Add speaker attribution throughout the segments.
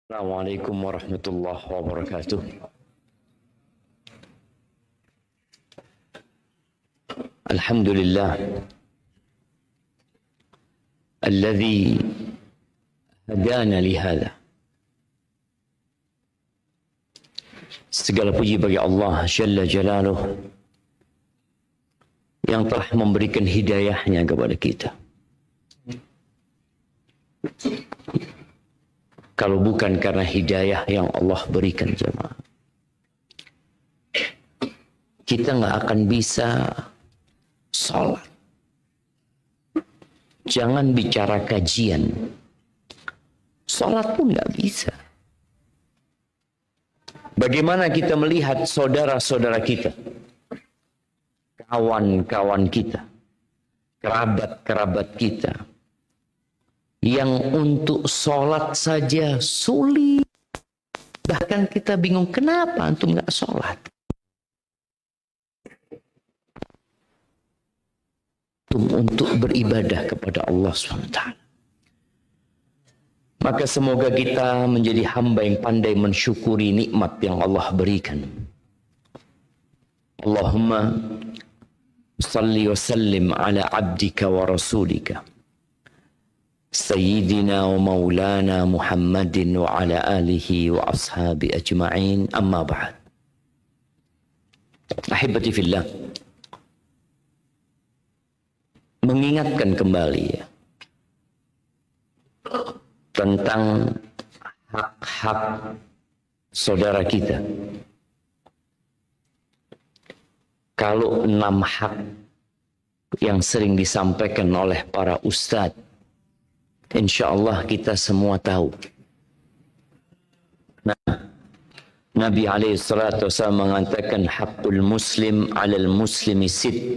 Speaker 1: Assalamualaikum warahmatullahi wabarakatuh. Alhamdulillah alladzi hadana li hadza. Segala puji bagi Allah Jalla Jalaluh yang telah memberikan hidayahnya kepada kita. Kalau bukan karena hidayah yang Allah berikan jemaah, kita nggak akan bisa sholat. Jangan bicara kajian, sholat pun nggak bisa. Bagaimana kita melihat saudara-saudara kita, kawan-kawan kita, kerabat-kerabat kita, yang untuk sholat saja sulit. Bahkan kita bingung, kenapa antum nggak sholat? Untuk beribadah kepada Allah SWT. Maka semoga kita menjadi hamba yang pandai mensyukuri nikmat yang Allah berikan. Allahumma salli wa sallim ala abdika wa rasulika Sayyidina wa maulana Muhammadin wa ala alihi wa ashabi ajma'in, amma ba'd. Ahibati fillah, mengingatkan kembali ya, tentang hak-hak saudara kita. Kalau 6 hak yang sering disampaikan oleh para ustadz, insya Allah kita semua tahu. Nah, Nabi SAW mengatakan hakul muslim alal muslimi sid.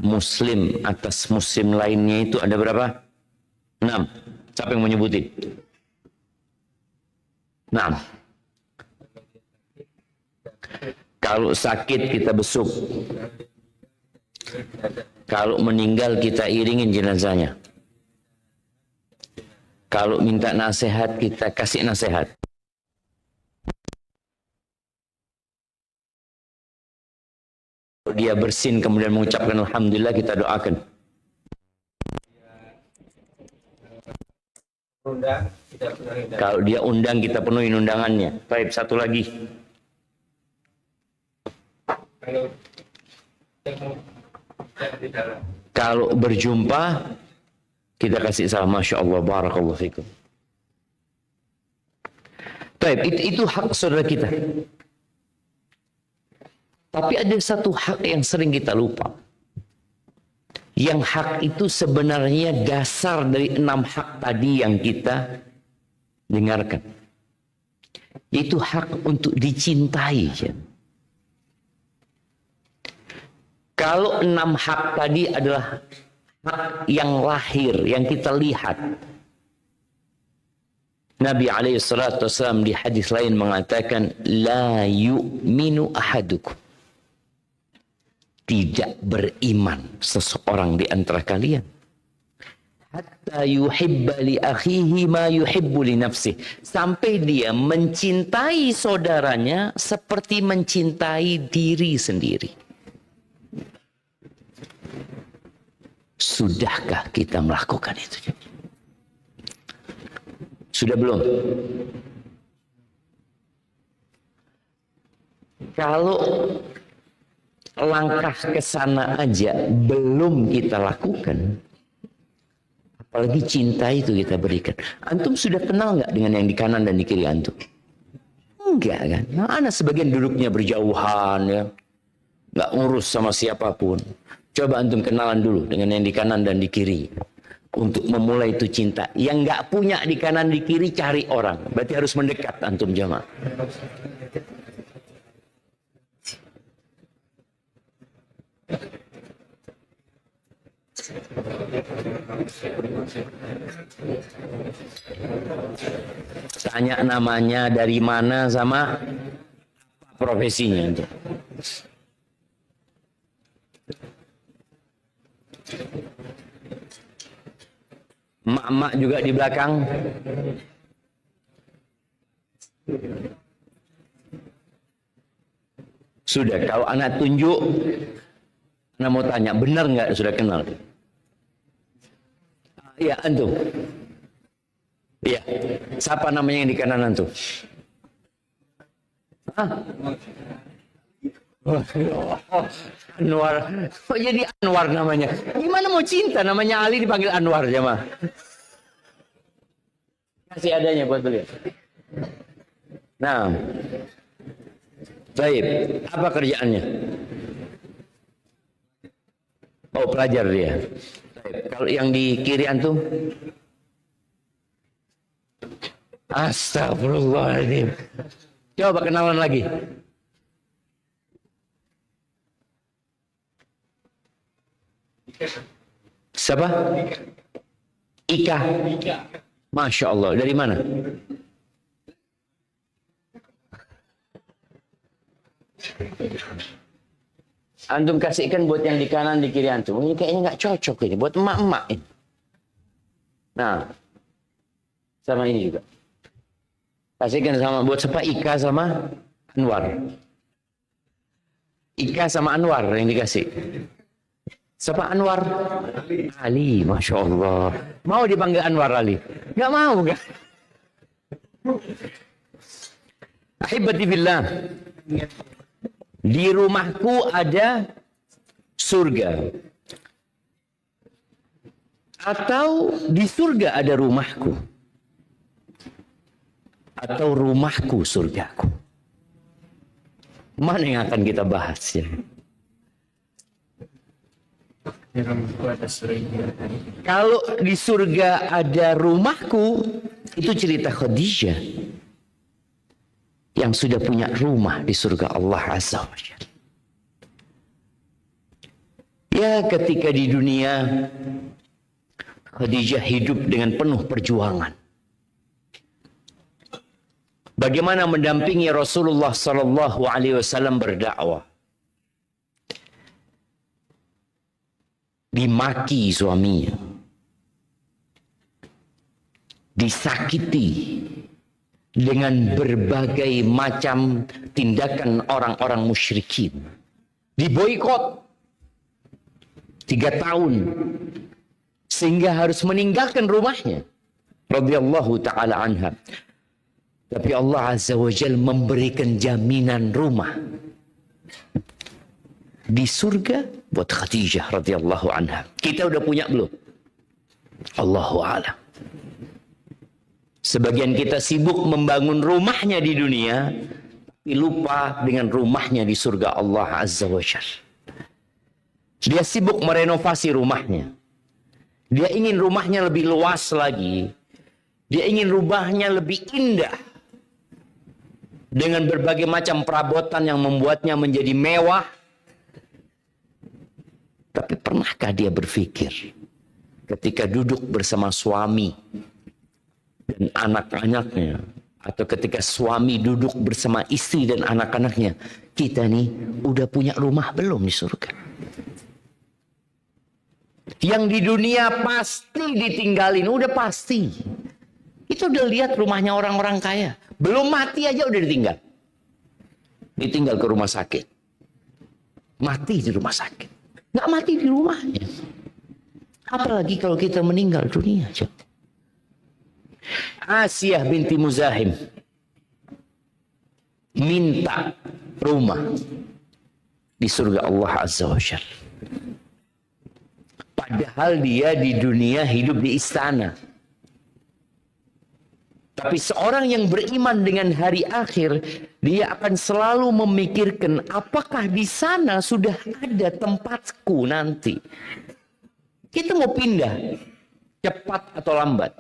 Speaker 1: Muslim atas muslim lainnya itu ada berapa? 6. Siapa yang menyebutin? 6. Kalau sakit kita besuk. Kalau meninggal kita iringin jenazahnya. Kalau minta nasihat kita kasih nasihat. Kalau dia bersin kemudian mengucapkan alhamdulillah, kita doakan. Kalau dia undang kita penuhi undangannya. Baik, satu lagi. Kalau berjumpa kita kasih salam, masya Allah, barakallahu fikum. Baik, itu hak saudara kita. Tapi ada satu hak yang sering kita lupa. Yang hak itu sebenarnya dasar dari 6 hak tadi yang kita dengarkan. Itu hak untuk dicintai. Ya. Kalau 6 hak tadi adalah hak yang lahir, yang kita lihat. Nabi SAW di hadis lain mengatakan, la yu'minu ahadukum. Tidak beriman seseorang di antara kalian. Hatta yuhibba li akhihi ma yuhibbu li nafsih. Sampai dia mencintai saudaranya seperti mencintai diri sendiri. Sudahkah kita melakukan itu? Sudah belum? Kalau langkah ke sana aja belum kita lakukan, apalagi cinta itu kita berikan. Antum sudah kenal nggak dengan yang di kanan dan di kiri antum? Enggak kan? Nah, anak sebagian duduknya berjauhan ya, nggak ngurus sama siapapun. Coba antum kenalan dulu dengan yang di kanan dan di kiri. Untuk memulai itu cinta. Yang nggak punya di kanan di kiri cari orang. Berarti harus mendekat antum jamaah. Tanya namanya, dari mana, sama profesinya itu. Mak-mak juga di belakang. Sudah, kalau anak tunjuk, anak mau tanya, benar nggak sudah kenal? Iya, antum. Iya, siapa namanya yang di kanan antum? Hah? Oh, Anwar. Kok jadi Anwar namanya? Gimana mau cinta namanya Ali dipanggil Anwar jemaah? Kasih adanya buat beliau. Nah. Baik, apa kerjaannya? Oh, pelajar dia. Baik. Kalau yang di kiri antum? Astagfirullahaladzim. Coba kenalan lagi. Siapa? Ika. Masya Allah. Dari mana? Antum kasihkan buat yang di kanan, di kiri antum. Ini kayaknya nggak cocok ini. Buat emak-emak ini. Nah. Sama ini juga. Kasihkan sama buat siapa? Ika sama Anwar. Ika sama Anwar yang dikasih. Siapa Anwar? Ali. Masya Allah. Mau dipanggil Anwar Ali? Nggak mau kan? Ahibati billah. Di rumahku ada surga. Atau di surga ada rumahku. Atau rumahku surgaku. Mana yang akan kita bahas ya? Kalau di surga ada rumahku, itu cerita Khadijah yang sudah punya rumah di surga Allah Azza wa Jalla. Ya, ketika di dunia Khadijah hidup dengan penuh perjuangan. Bagaimana mendampingi Rasulullah sallallahu alaihi wasallam berdakwah. Dimaki suaminya. Disakiti dengan berbagai macam tindakan orang-orang musyrikin. Diboikot 3 tahun sehingga harus meninggalkan rumahnya radhiyallahu taala anha. Tapi Allah Azza wa Jalla memberikan jaminan rumah di surga buat Khadijah radhiyallahu anha. Kita udah punya belum? Allahu a'lam. Sebagian kita sibuk membangun rumahnya di dunia, tapi lupa dengan rumahnya di surga Allah Azza wa Jalla. Dia sibuk merenovasi rumahnya. Dia ingin rumahnya lebih luas lagi. Dia ingin rumahnya lebih indah. Dengan berbagai macam perabotan yang membuatnya menjadi mewah. Tapi pernahkah dia berpikir ketika duduk bersama suami dan anak-anaknya, atau ketika suami duduk bersama istri dan anak-anaknya, kita nih udah punya rumah belum di surga? Yang di dunia pasti ditinggalin, udah pasti. Itu udah lihat rumahnya orang-orang kaya. Belum mati aja udah ditinggal. Ditinggal ke rumah sakit. Mati di rumah sakit. Nggak mati di rumahnya. Apalagi kalau kita meninggal dunia. Asiyah binti Muzahim minta rumah di surga Allah Azza wa Jalla. Padahal dia di dunia hidup di istana. Tapi seorang yang beriman dengan hari akhir, dia akan selalu memikirkan apakah di sana sudah ada tempatku nanti. Kita mau pindah, cepat atau lambat.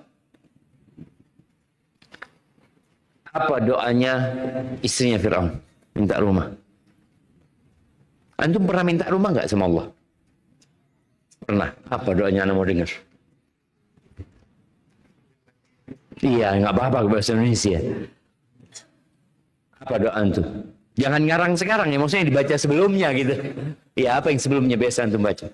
Speaker 1: Apa doanya istrinya Fir'aun? Minta rumah. Antum pernah minta rumah nggak sama Allah? Pernah. Apa doanya anda mau dengar? Iya, nggak apa-apa bahasa Indonesia. Apa doa antum? Jangan ngarang sekarang ya, maksudnya dibaca sebelumnya gitu. Iya, apa yang sebelumnya biasa antum baca?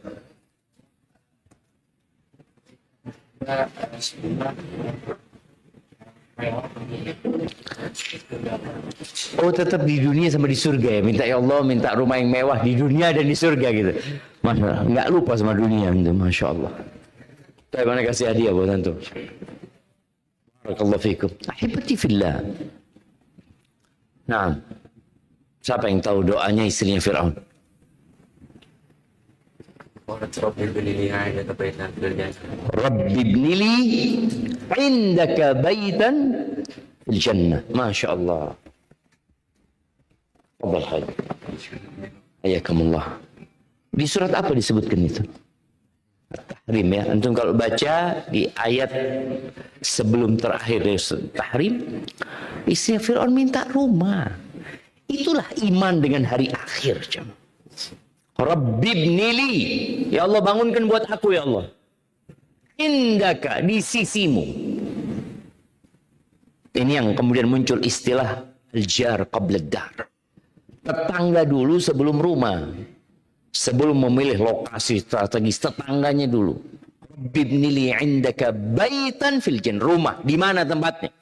Speaker 1: Oh tetap di dunia sama di surga ya. Minta ya Allah, minta rumah yang mewah di dunia dan di surga gitu. Masya Allah. Nggak lupa sama dunia itu. Masya Allah. Tapi mana kasih hadiah buat antum. Barakallahu fikum. Ahibati fillah. Nah. Siapa yang tahu doanya istrinya Fir'aun? Rabbi ibnili indaka baitan fil jannah. Masya Allah. Ayakumullah. Di surat apa disebutkan itu? Tahrim ya. Antum kalau baca di ayat sebelum terakhir Tahrim, istrinya Fir'aun minta rumah. Itulah iman dengan hari akhir. Rabbibnili, ya Allah bangunkan buat aku ya Allah. Indaka, di sisimu. Ini yang kemudian muncul istilah al-jar qabla ad-dar. Tetangga dulu sebelum rumah. Sebelum memilih lokasi strategis, tetangganya dulu. Rabbibnili indaka baitan fil jannah. Rumah, di mana tempatnya?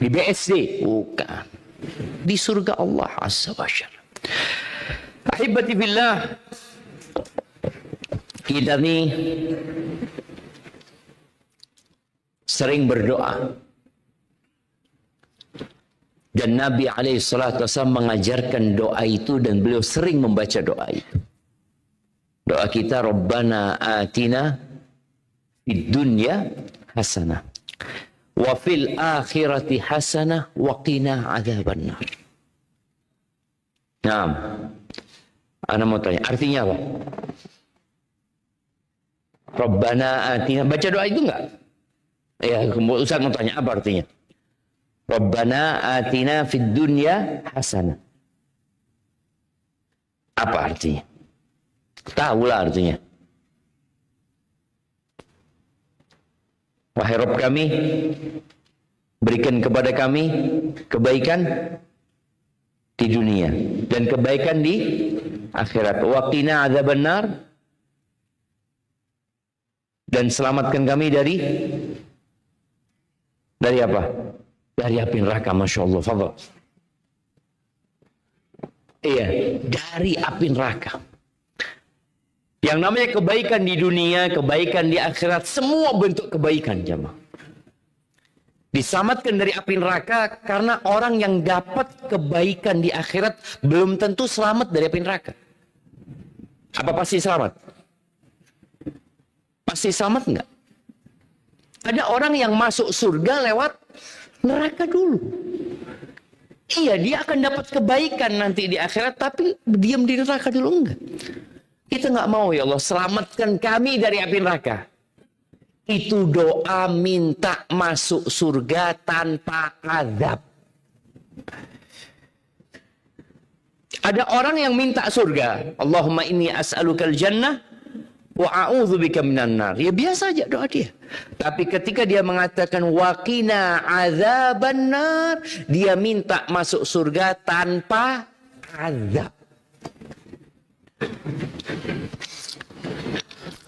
Speaker 1: Di BSD? Bukan. Di surga Allah Azza wa Jalla. Ahibati billah, kita nih sering berdoa dan Nabi alaihissalatu wassalam mengajarkan doa itu dan beliau sering membaca doa itu. Doa kita Rabbana atina fid dunya hasanah wa fil akhirati hasanah wa qina adzabannar. Nah, ana mau tanya, artinya apa? Rabbana atina, baca doa itu enggak? Ya, Ustaz mau tanya apa artinya? Rabbana atina fid dunya hasanah. Apa artinya? Tahulah artinya. Wahai Rabb kami, berikan kepada kami kebaikan di dunia dan kebaikan di akhirat. Wa qina adzabannar, dan selamatkan kami dari apa? Dari api neraka. Masya Allah. Fadhal. Iya, dari api neraka. Yang namanya kebaikan di dunia, kebaikan di akhirat, semua bentuk kebaikan jemaah. Diselamatkan dari api neraka karena orang yang dapat kebaikan di akhirat belum tentu selamat dari api neraka. Apa pasti selamat? Pasti selamat enggak? Ada orang yang masuk surga lewat neraka dulu. Iya, dia akan dapat kebaikan nanti di akhirat, tapi diam di neraka dulu enggak. Kita nggak mau ya Allah selamatkan kami dari api neraka. Itu doa minta masuk surga tanpa azab. Ada orang yang minta surga. Allahumma inni as'alukal jannah wa a'udzubika minan nar. Ya biasa aja doa dia. Tapi ketika dia mengatakan waqina azabannar, dia minta masuk surga tanpa azab.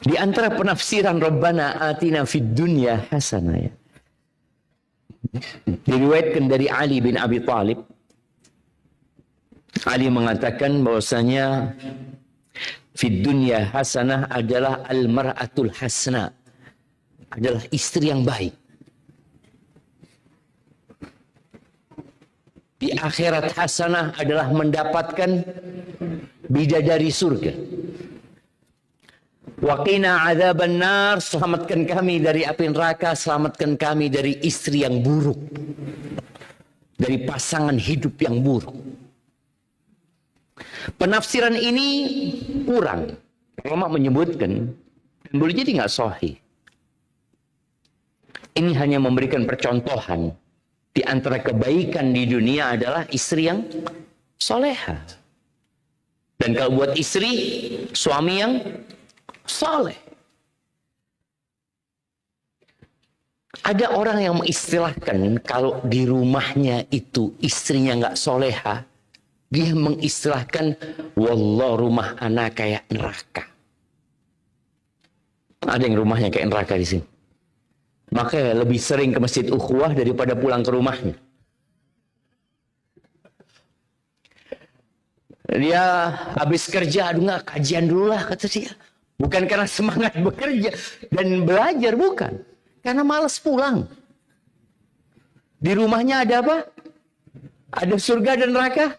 Speaker 1: Di antara penafsiran Rabbana atina fid dunya hasanah ya. Diriwayatkan dari Ali bin Abi Thalib. Ali mengatakan bahwasanya fid dunya hasanah adalah al-mar'atul hasana, adalah istri yang baik. Di akhirat hasanah adalah mendapatkan bidadari surga. Waqina adzaban nar, selamatkan kami dari api neraka, selamatkan kami dari istri yang buruk, dari pasangan hidup yang buruk. Penafsiran ini kurang. Ulama menyebutkan dan boleh jadi nggak sahih. Ini hanya memberikan percontohan. Di antara kebaikan di dunia adalah istri yang soleha. Dan kalau buat istri, suami yang soleh. Ada orang yang mengistilahkan kalau di rumahnya itu istrinya nggak soleha, dia mengistilahkan wallah rumah anak kayak neraka. Ada yang rumahnya kayak neraka di sini. Maka lebih sering ke masjid ukhuwah daripada pulang ke rumahnya. Dia habis kerja, aduh nggak, kajian dulu lah, kata dia. Bukan karena semangat bekerja dan belajar, bukan. Karena malas pulang. Di rumahnya ada apa? Ada surga dan neraka?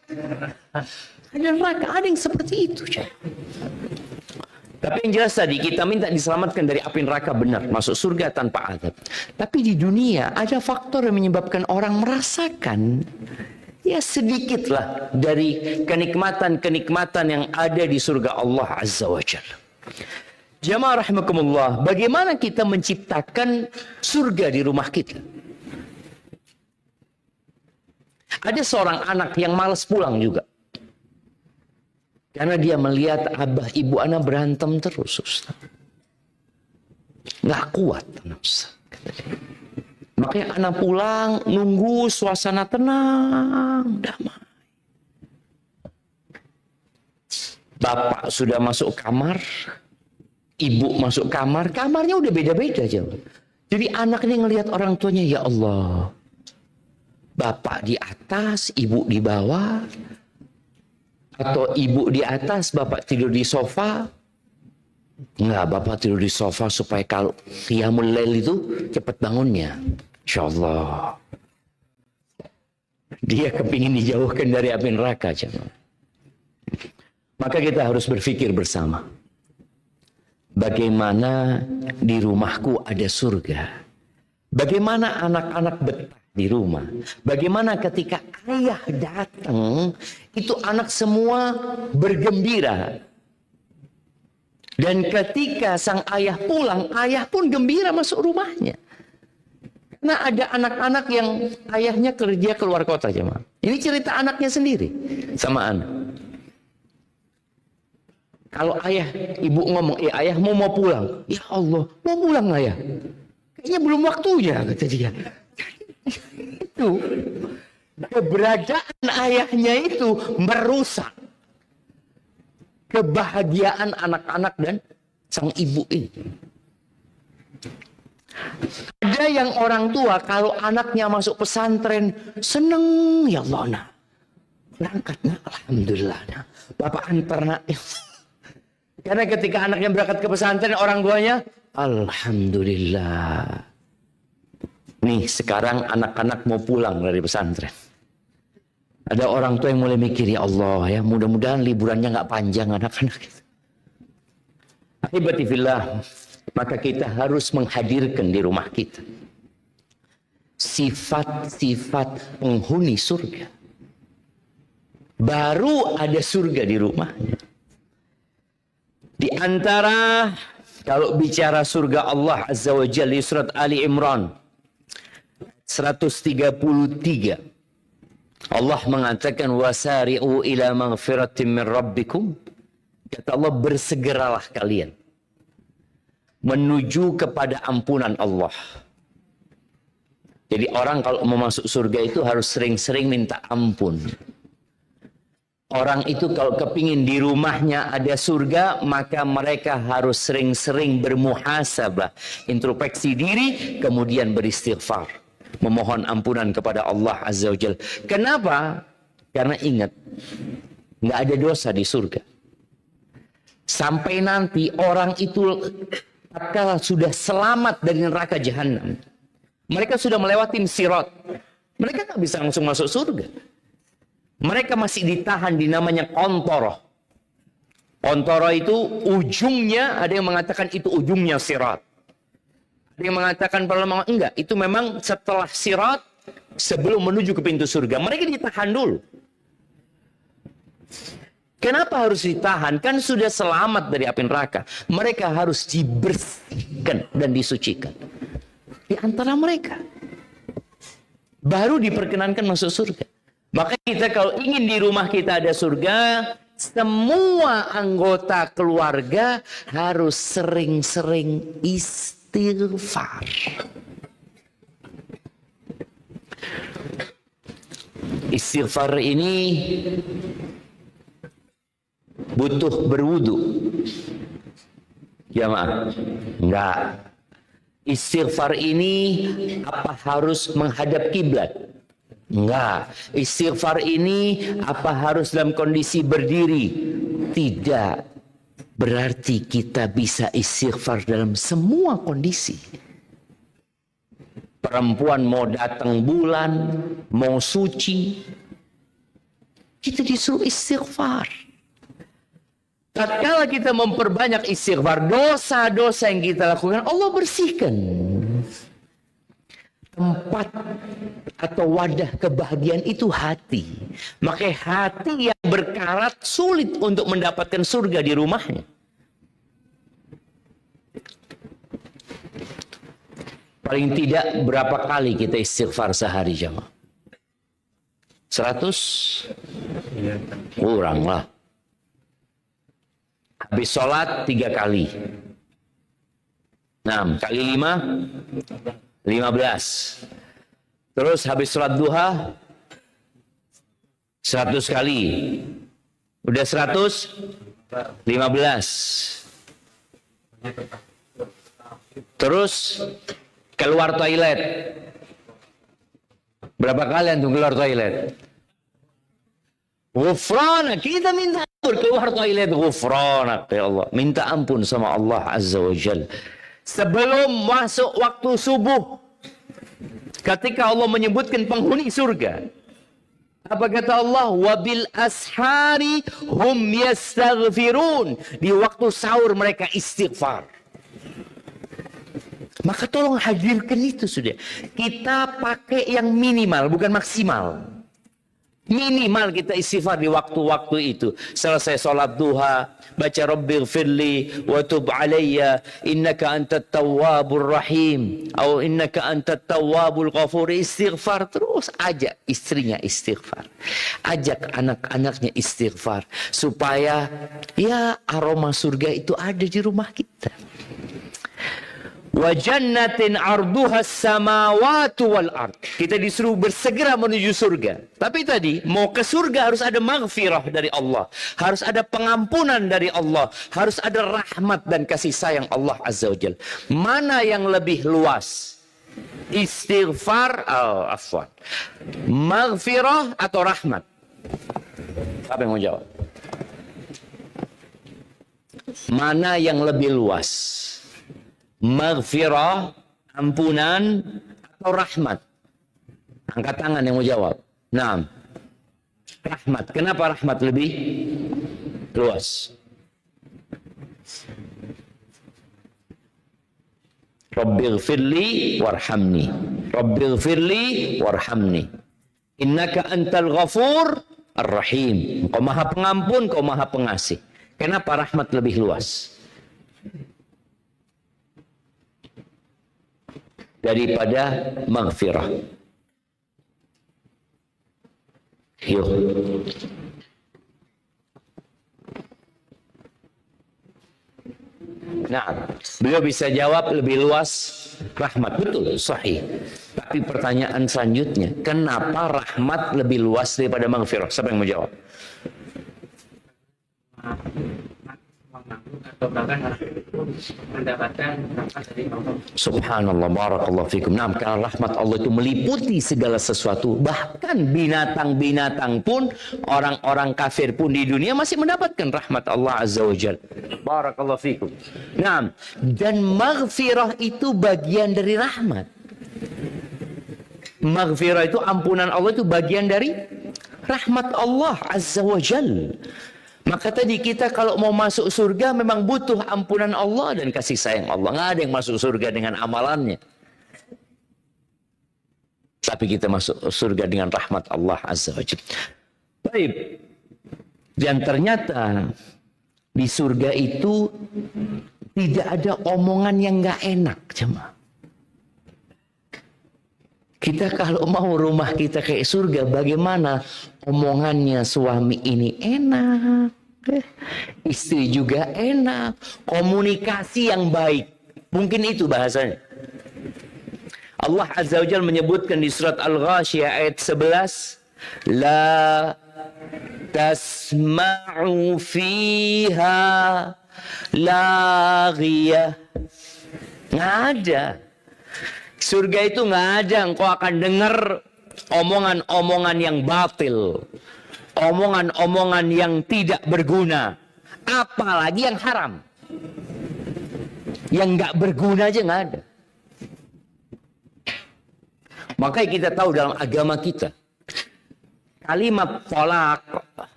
Speaker 1: Ada neraka, ada yang seperti itu. Tapi yang jelas tadi, kita minta diselamatkan dari api neraka, benar. Masuk surga tanpa azab. Tapi di dunia ada faktor yang menyebabkan orang merasakan ya sedikitlah dari kenikmatan-kenikmatan yang ada di surga Allah Azza wa Jalla. Jamaah rahimakumullah, bagaimana kita menciptakan surga di rumah kita? Ada seorang anak yang malas pulang juga. Karena dia melihat abah ibu anak berantem terus, Ustaz. Nggak kuat, Ustaz. Makanya anak pulang, nunggu suasana tenang, damai. Bapak sudah masuk kamar, ibu masuk kamar, kamarnya udah beda-beda aja. Jadi anak ini ngelihat orang tuanya, ya Allah. Bapak di atas, ibu di bawah. Atau ibu di atas, bapak tidur di sofa. Enggak, bapak tidur di sofa supaya kalau qiyamul lail itu cepat bangunnya. Insyaallah. Dia kepingin dijauhkan dari api neraka. Maka kita harus berpikir bersama. Bagaimana di rumahku ada surga? Bagaimana anak-anak betah di rumah? Bagaimana ketika ayah datang, itu anak semua bergembira. Dan ketika sang ayah pulang, ayah pun gembira masuk rumahnya. Nah, ada anak-anak yang ayahnya kerja keluar kota, jemaah. Ini cerita anaknya sendiri sama anak. Kalau ayah, ibu ngomong, ayahmu mau pulang. Ya Allah, mau pulang ayah. Kayaknya belum waktunya, kata dia. Itu keberadaan ayahnya itu merusak kebahagiaan anak-anak dan sang ibu ini. Ada yang orang tua kalau anaknya masuk pesantren seneng, ya Allah, nah berangkat, nah alhamdulillah, nah bapak antar, nak. Karena ketika anaknya berangkat ke pesantren, orang tuanya alhamdulillah. Nih sekarang anak-anak mau pulang dari pesantren. Ada orang tua yang mulai mikir, ya Allah ya, mudah-mudahan liburannya nggak panjang anak-anak. Ahibati fillah, maka kita harus menghadirkan di rumah kita sifat-sifat penghuni surga. Baru ada surga di rumahnya. Di antara kalau bicara surga Allah Azza wa Jalla di surat Ali Imran 133, Allah mengatakan wasari'u ila maghfiratin min rabbikum. Kata Allah, bersegeralah kalian menuju kepada ampunan Allah. Jadi orang kalau mau masuk surga itu harus sering-sering minta ampun. Orang itu kalau kepingin di rumahnya ada surga, maka mereka harus sering-sering bermuhasabah, introspeksi diri, kemudian beristighfar, memohon ampunan kepada Allah Azza wa Jalla. Kenapa? Karena ingat, nggak ada dosa di surga. Sampai nanti orang itu tatkala sudah selamat dari neraka jahanam, mereka sudah melewati sirat, mereka nggak bisa langsung masuk surga. Mereka masih ditahan di namanya kontoroh. Kontoroh itu ujungnya, ada yang mengatakan itu ujungnya sirat. Ada yang mengatakan enggak, itu memang setelah sirat sebelum menuju ke pintu surga. Mereka ditahan dulu. Kenapa harus ditahan? Kan sudah selamat dari api neraka. Mereka harus dibersihkan dan disucikan. Di antara mereka baru diperkenankan masuk surga. Maka kita kalau ingin di rumah kita ada surga, semua anggota keluarga harus sering-sering istighfar. Istighfar ini butuh berwudu. Jamaah, enggak. Istighfar ini apa harus menghadap kiblat? Enggak. Istighfar ini apa harus dalam kondisi berdiri? Tidak. Berarti kita bisa istighfar dalam semua kondisi. Perempuan mau datang bulan, mau suci, kita disuruh istighfar. Tatkala kita memperbanyak istighfar, dosa-dosa yang kita lakukan Allah bersihkan. Tempat atau wadah kebahagiaan itu hati. Maka hati yang berkarat sulit untuk mendapatkan surga di rumahnya. Paling tidak berapa kali kita istighfar sehari jamaah? 100? Kurang lah. Habis sholat 3 kali. 6 kali 5 15. Terus habis sholat duha 100 kali. Udah 100? 15. Terus keluar toilet. Berapa kali antum keluar toilet? Ghufranak. Kita minta ampun keluar toilet. Ghufranak ya Allah. Minta ampun sama Allah Azza wa Jalla. Sebelum masuk waktu subuh, ketika Allah menyebutkan penghuni surga, apa kata Allah? Wabil ashari hum yastaghfirun. Di waktu sahur mereka istighfar. Maka tolong hadirkan itu sudah. Kita pakai yang minimal, bukan maksimal. Minimal kita istighfar di waktu-waktu itu. Selesai sholat duha, baca Rabbighfirli wa tub alayya innaka antat tawwabur rahim atau innaka antat tawwabul ghafur. Istighfar terus, ajak istrinya istighfar, ajak anak-anaknya istighfar, supaya ya aroma surga itu ada di rumah kita. Wa jannatin arduha samawati wal ard. Kita disuruh bersegera menuju surga. Tapi tadi mau ke surga harus ada maghfirah dari Allah, harus ada pengampunan dari Allah, harus ada rahmat dan kasih sayang Allah Azza wa Jalla. Mana yang lebih luas? Istighfar, afwan, maghfirah atau rahmat? Siapa yang mau jawab? Mana yang lebih luas? Maghfirah, ampunan, atau rahmat? Angkat tangan yang mau jawab. Naam. Rahmat. Kenapa rahmat lebih luas? Rabbighfirli warhamni. Rabbighfirli warhamni. Innaka antal ghafur ar-rahim. Kau maha pengampun, kau maha pengasih. Kenapa rahmat lebih luas daripada maghfirah? Yuk. Nah, beliau bisa jawab lebih luas rahmat. Betul, sahih. Tapi pertanyaan selanjutnya, kenapa rahmat lebih luas daripada maghfirah? Siapa yang mau jawab? Atau bahkan mendapatkan rahmat dari Allah. Subhanallah, barakallahu fikum. Nah, karena rahmat Allah itu meliputi segala sesuatu, bahkan binatang-binatang pun, orang-orang kafir pun di dunia masih mendapatkan rahmat Allah Azza wa Jalla. Barakallahu fikum. Nah, dan maghfirah itu bagian dari rahmat. Maghfirah itu, ampunan Allah itu bagian dari rahmat Allah Azza wa Jalla. Maka tadi kita kalau mau masuk surga memang butuh ampunan Allah dan kasih sayang Allah. Nggak ada yang masuk surga dengan amalannya. Tapi kita masuk surga dengan rahmat Allah Azza wa Jalla. Baik. Dan ternyata di surga itu tidak ada omongan yang nggak enak, jemaah. Kita kalau mau rumah kita kayak surga, bagaimana omongannya suami ini enak, istri juga enak, komunikasi yang baik. Mungkin itu bahasanya. Allah Azza wa Jalla menyebutkan di surat Al-Ghashiyah ayat 11, La tasma'u fiha laghiyah. Nggak ada. Surga itu nggak ada engkau akan dengar omongan-omongan yang batil, omongan-omongan yang tidak berguna, apalagi yang haram. Yang nggak berguna aja nggak ada. Makanya kita tahu dalam agama kita, kalimat tolak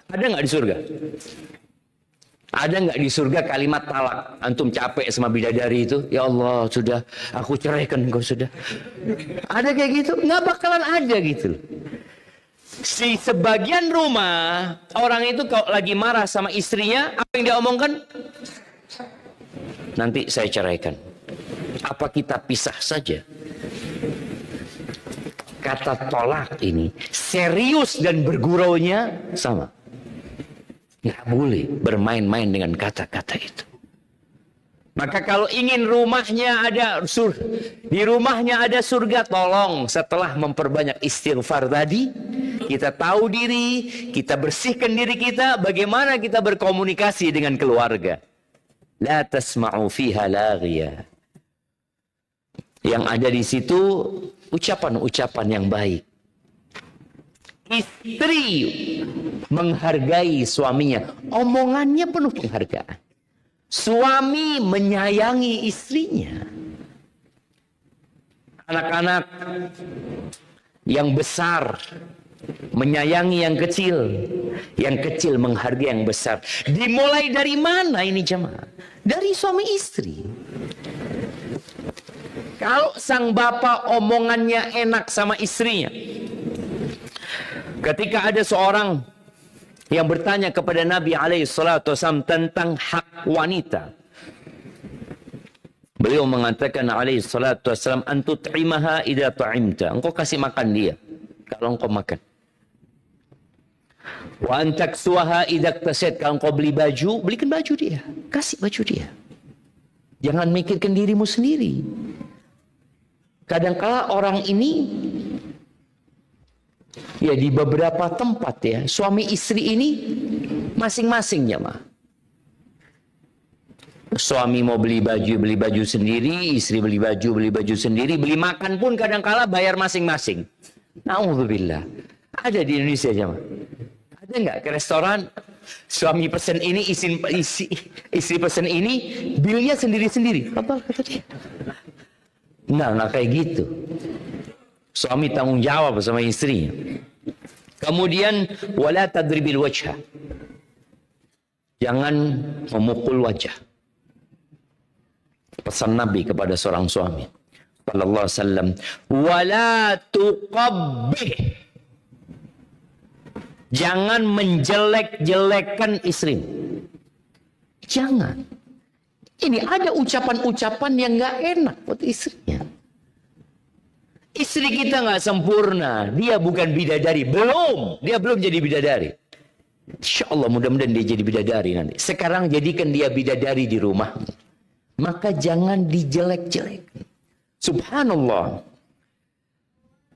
Speaker 1: ada nggak di surga? Ada nggak di surga kalimat talak? Antum capek sama bidadari itu, ya Allah sudah aku ceraikan engkau sudah. Ada kayak gitu? Nggak bakalan ada gitu. Si sebagian rumah orang itu kalau lagi marah sama istrinya, apa yang dia omongkan? Nanti saya ceraikan. Apa kita pisah saja? Kata tolak ini serius dan berguraunya sama. Nggak boleh bermain-main dengan kata-kata itu. Maka kalau ingin rumahnya ada surga, di rumahnya ada surga, tolong setelah memperbanyak istighfar tadi, kita tahu diri, kita bersihkan diri kita, bagaimana kita berkomunikasi dengan keluarga. La tasma'u fiha laghiya. Yang ada di situ ucapan-ucapan yang baik. Istri menghargai suaminya, omongannya penuh penghargaan. Suami menyayangi istrinya. Anak-anak yang besar menyayangi yang kecil menghargai yang besar. Dimulai dari mana ini jemaah? Dari suami istri. Kalau sang bapak omongannya enak sama istrinya, ketika ada seorang yang bertanya kepada Nabi SAW tentang hak wanita, beliau mengatakan SAW, antut'imaha idza ta'imta, engkau kasih makan dia kalau engkau makan. Wa antaksuha idza iktasat, kalau engkau beli baju, belikan baju dia, kasih baju dia. Jangan mikirkan dirimu sendiri. Kadangkala orang ini ya di beberapa tempat ya, suami istri ini masing-masing ya mah. Suami mau beli baju sendiri, istri beli baju sendiri, beli makan pun kadangkala bayar masing-masing. Nauzubillah. Ada di Indonesia ya mah. Ada nggak ke restoran, suami pesen ini, istri pesen ini, bilnya sendiri-sendiri. Apa kata dia? Nggak kayak gitu. Suami tanggung jawab sama istrinya. Kemudian wala tadribil wajha. Jangan memukul wajah. Pesan Nabi kepada seorang suami sallallahu alaihi wasallam, wala tuqabbih. Jangan menjelek-jelekan istrimu. Jangan. Ini ada ucapan-ucapan yang nggak enak buat istrinya. Istri kita nggak sempurna, dia bukan bidadari, dia belum jadi bidadari. Insya Allah mudah-mudahan dia jadi bidadari nanti. Sekarang jadikan dia bidadari di rumah, maka jangan dijelek-jelek. Subhanallah.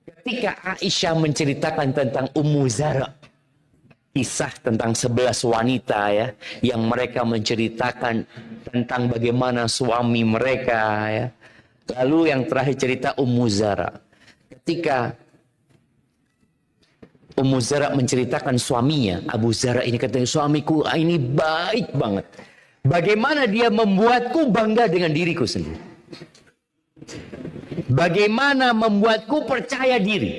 Speaker 1: Ketika Aisyah menceritakan tentang Ummu Zara, kisah tentang 11 wanita ya, yang mereka menceritakan tentang bagaimana suami mereka ya. Lalu yang terakhir cerita Ummu Zara. Ketika Ummu Zara menceritakan suaminya, Abu Zara ini katanya, suamiku ini baik banget. Bagaimana dia membuatku bangga dengan diriku sendiri. Bagaimana membuatku percaya diri.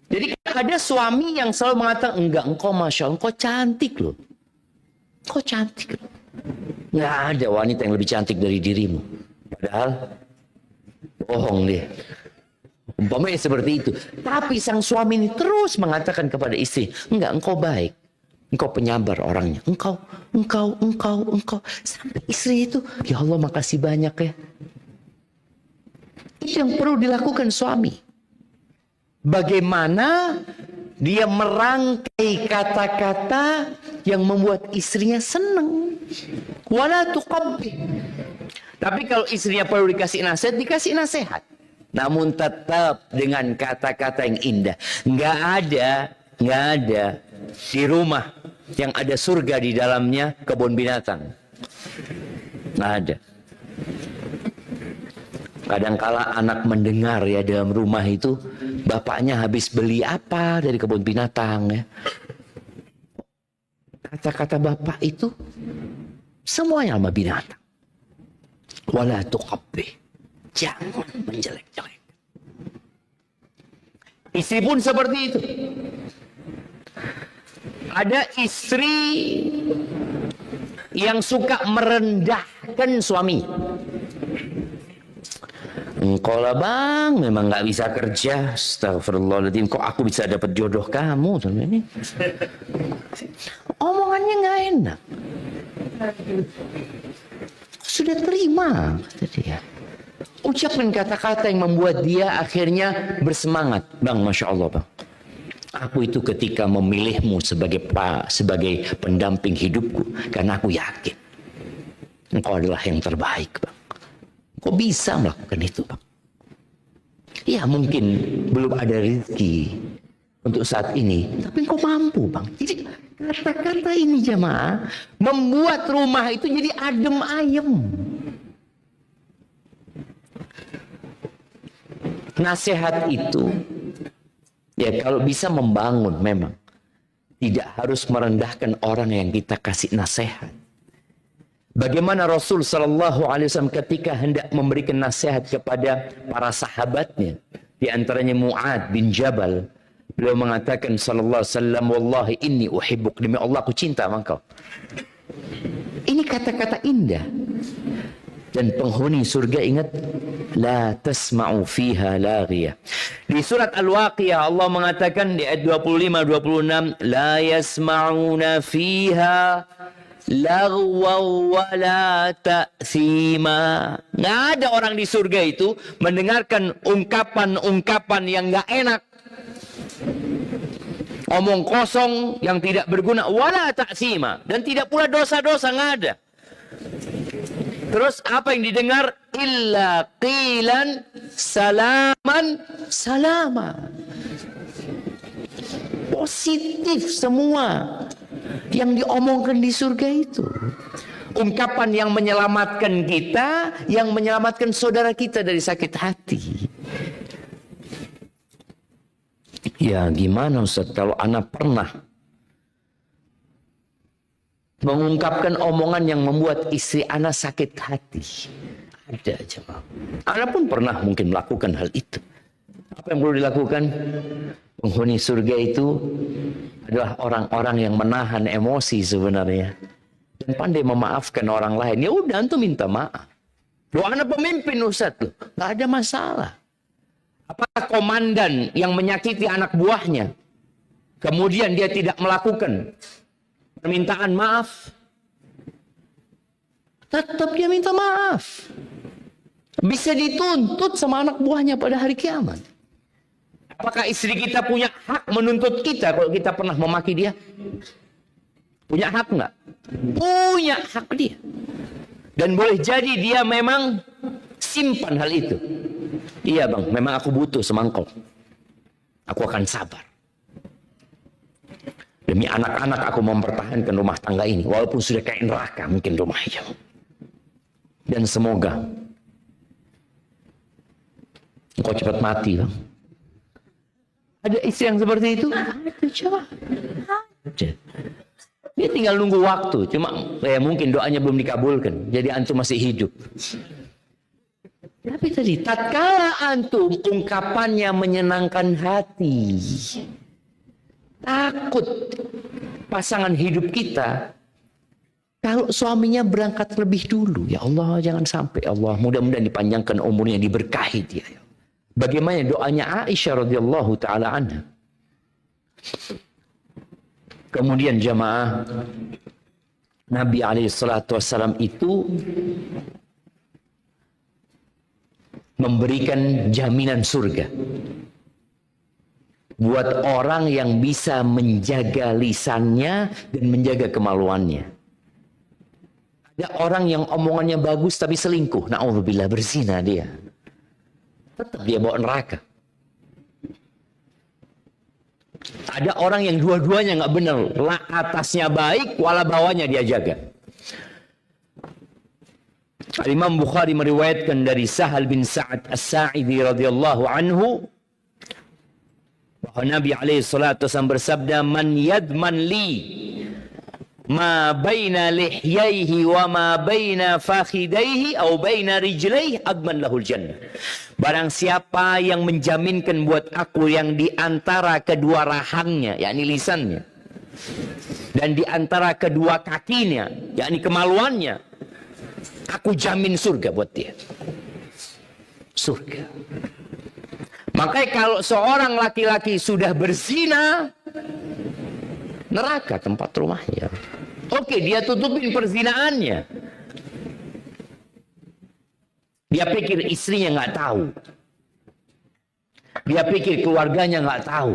Speaker 1: Jadi ada suami yang selalu mengatakan, enggak, engkau Masya Allah, engkau cantik loh. Engkau cantik loh. Nggak ada wanita yang lebih cantik dari dirimu. Padahal bohong dia. Umpamanya seperti itu. Tapi sang suami ini terus mengatakan kepada istri, enggak, engkau baik. Engkau penyabar orangnya. Engkau. Sampai istri itu, ya Allah makasih banyak ya. Itu yang perlu dilakukan suami. Bagaimana dia merangkai kata-kata yang membuat istrinya senang. Wala tuqabbih. Tapi kalau istrinya perlu dikasih nasihat, dikasih nasihat. Namun tetap dengan kata-kata yang indah. Nggak ada di rumah yang ada surga di dalamnya kebun binatang. Nggak ada. Kadangkala anak mendengar ya dalam rumah itu bapaknya habis beli apa dari kebun binatang ya. Kata-kata bapak itu semuanya sama binatang. Wala tuqabbih, jangan menjelek-jelek. Istri pun seperti itu. Ada istri yang suka merendahkan suami. Engkau lah bang, memang nggak bisa kerja. Astagfirullahaladzim, kok aku bisa dapat jodoh kamu? Ini omongannya nggak enak. Sudah terima, kata dia. Ucapkan kata-kata yang membuat dia akhirnya bersemangat. Bang, Masya Allah bang. Aku itu ketika memilihmu sebagai pendamping hidupku. Karena aku yakin. Engkau adalah yang terbaik bang. Kok bisa melakukan itu bang? Ya mungkin belum ada rezeki untuk saat ini. Tapi engkau mampu bang. Jadi kata-kata ini jemaah membuat rumah itu jadi adem ayem. Nasihat itu ya kalau bisa membangun memang. Tidak harus merendahkan orang yang kita kasih nasihat. Bagaimana Rasul Sallallahu Alaihi Wasallam ketika hendak memberikan nasihat kepada para sahabatnya, di antaranya Mu'ad bin Jabal, beliau mengatakan Sallallahu Alaihi Wasallam, Wallahi inni uhibbuk, demi Allah aku cinta sama engkau. Ini kata-kata indah. Dan penghuni surga ingat, la tasma'u fiha laghiyah. Di surat Al-Waqiah Allah mengatakan di ayat 25-26, la yasma'una fiha laghwa wala ta'thima. Nggak ada orang di surga itu mendengarkan ungkapan-ungkapan yang nggak enak, omong kosong yang tidak berguna, wala ta'thima, dan tidak pula dosa-dosa, nggak ada. Terus apa yang didengar? Illa qilan salaman salama. Positif semua yang diomongkan di surga itu. Ungkapan yang menyelamatkan kita, yang menyelamatkan saudara kita dari sakit hati. Ya gimana Ustaz kalau anak pernah mengungkapkan omongan yang membuat istri anak sakit hati? Ada aja. Anak pun pernah mungkin melakukan hal itu. Apa yang perlu dilakukan? Penghuni surga itu adalah orang-orang yang menahan emosi sebenarnya dan pandai memaafkan orang lain. Ya udah, antum minta maaf. Loh, anak pemimpin Ustaz loh, nggak ada masalah. Apakah komandan yang menyakiti anak buahnya kemudian dia tidak melakukan permintaan maaf? Tetap dia minta maaf. Bisa dituntut sama anak buahnya pada hari kiamat. Apakah istri kita punya hak menuntut kita kalau kita pernah memaki dia? Punya hak nggak? Punya hak dia. Dan boleh jadi dia memang simpan hal itu. Iya bang, memang aku butuh sama engkau. Aku akan sabar. Demi anak-anak aku mempertahankan rumah tangga ini. Walaupun sudah kayak neraka mungkin rumahnya. Dan semoga engkau cepat mati bang. Ada istri yang seperti itu? Ada, coba. Ada. Dia tinggal nunggu waktu. Cuma ya mungkin doanya belum dikabulkan. Jadi antum masih hidup. Tapi tadi, tatkala antum ungkapannya menyenangkan hati, takut pasangan hidup kita kalau suaminya berangkat lebih dulu. Ya Allah, jangan sampai. Allah, mudah-mudahan dipanjangkan umurnya, diberkahi dia. Bagaimana doanya Aisyah radhiyallahu taala anha. Kemudian jamaah, Nabi alaihi salatu wasallam itu memberikan jaminan surga buat orang yang bisa menjaga lisannya dan menjaga kemaluannya. Ada orang yang omongannya bagus tapi selingkuh, na'udzubillah, berzina dia. Tetap dia bawa neraka. Ada orang yang dua-duanya nggak benar, lah atasnya baik, wala bawahnya dia jaga. Imam Bukhari meriwayatkan dari Sahal bin Sa'ad As-Sa'idi radhiyallahu anhu, Nabi alaihi salatu wasallam bersabda, "Man yadman li ma baina lihyaihi wa ma baina fakhidaihi au baina rijlaihi adman lahul jannah." Barang siapa yang menjaminkan buat aku yang di antara kedua rahangnya, yakni lisannya, dan di antara kedua kakinya, yakni kemaluannya, aku jamin surga buat dia. Surga. Makanya kalau seorang laki-laki sudah berzina, neraka tempat rumahnya. Oke, dia tutupin perzinaannya. Dia pikir istrinya nggak tahu. Dia pikir keluarganya nggak tahu.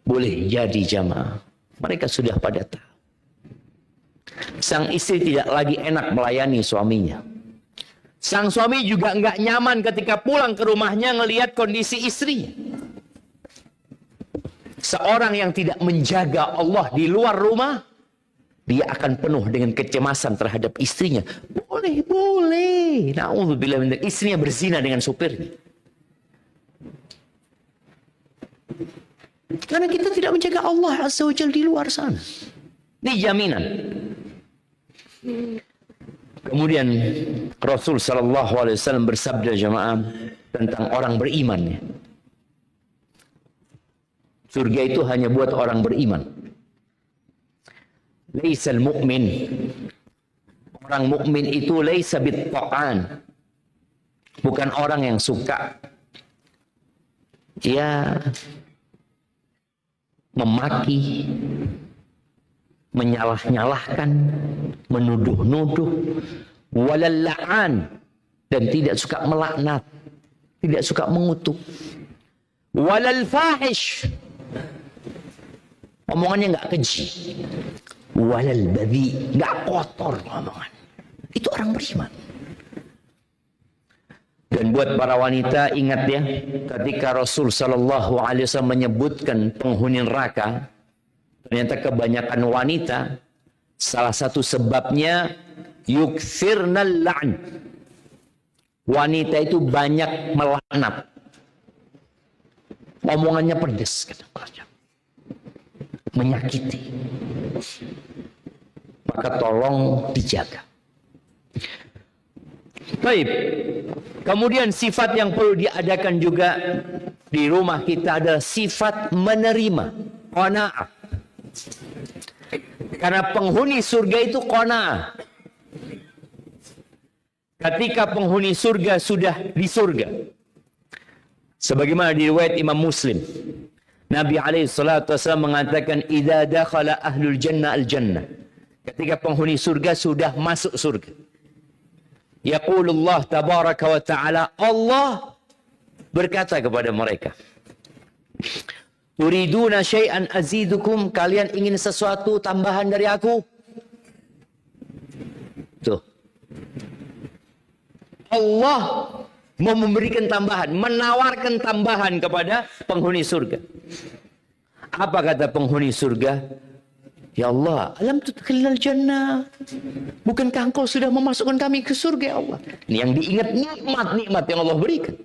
Speaker 1: Boleh jadi jamaah, mereka sudah pada tahu. Sang istri tidak lagi enak melayani suaminya. Sang suami juga nggak nyaman ketika pulang ke rumahnya ngelihat kondisi istrinya. Seorang yang tidak menjaga Allah di luar rumah, dia akan penuh dengan kecemasan terhadap istrinya. Boleh. Na'udzubillah, istrinya berzina dengan supirnya. Karena kita tidak menjaga Allah Azza wa Jalla di luar sana. Ini jaminan. Kemudian Rasul sallallahu alaihi wasallam bersabda jamaah tentang orang beriman. Surga itu hanya buat orang beriman. Laisal mu'min, orang mukmin itu laisa bit-ta'an, bukan orang yang suka memaki, menyalah-nyalahkan, menuduh-nuduh, walal la'an, dan tidak suka melaknat, tidak suka mengutuk, walal fahish, omongannya nggak keji, walal badhi, nggak kotor omongan. Itu orang beriman. Dan buat para wanita, ingat ya, ketika Rasul sallallahu alaihi wasallam menyebutkan penghuni neraka, ternyata kebanyakan wanita, salah satu sebabnya yukthirnal la'n. Wanita itu banyak melaknat. Omongannya pedas, kadang-kadang menyakiti. Maka tolong dijaga. Baik. Kemudian sifat yang perlu diadakan juga di rumah kita adalah sifat menerima, qanaah. Karena penghuni surga itu qanaah. Ketika penghuni surga sudah di surga, sebagaimana diriwayat Imam Muslim, Nabi alaihi salatu wasallam mengatakan, "Idza dakhala ahlul jannah al-jannah." Ketika penghuni surga sudah masuk surga, yaqulullah tabaraka wa ta'ala, Allah berkata kepada mereka, "Turiduna syai'an azidukum?" Kalian ingin sesuatu tambahan dari aku? Tuh. Allah mau memberikan tambahan, menawarkan tambahan kepada penghuni surga. Apa kata penghuni surga? Ya Allah, alam tudkhilnal jannah. Bukankah engkau sudah memasukkan kami ke surga ya Allah? Ini yang diingat nikmat-nikmat yang Allah berikan.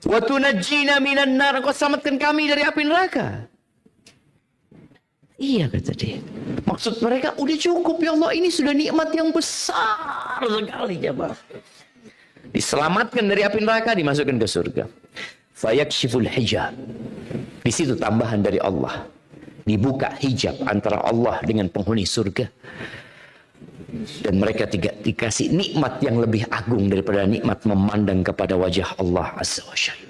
Speaker 1: Wa tunajjina minan nar, engkau selamatkan kami dari api neraka. Iya kata dia. Maksud mereka udah cukup ya Allah, ini sudah nikmat yang besar sekali jemaah. Diselamatkan dari api neraka, dimasukkan ke surga. Fayakshiful hijab. Di situ tambahan dari Allah. Dibuka hijab antara Allah dengan penghuni surga. Dan mereka dikasih nikmat yang lebih agung daripada nikmat memandang kepada wajah Allah Azza wa Jalla.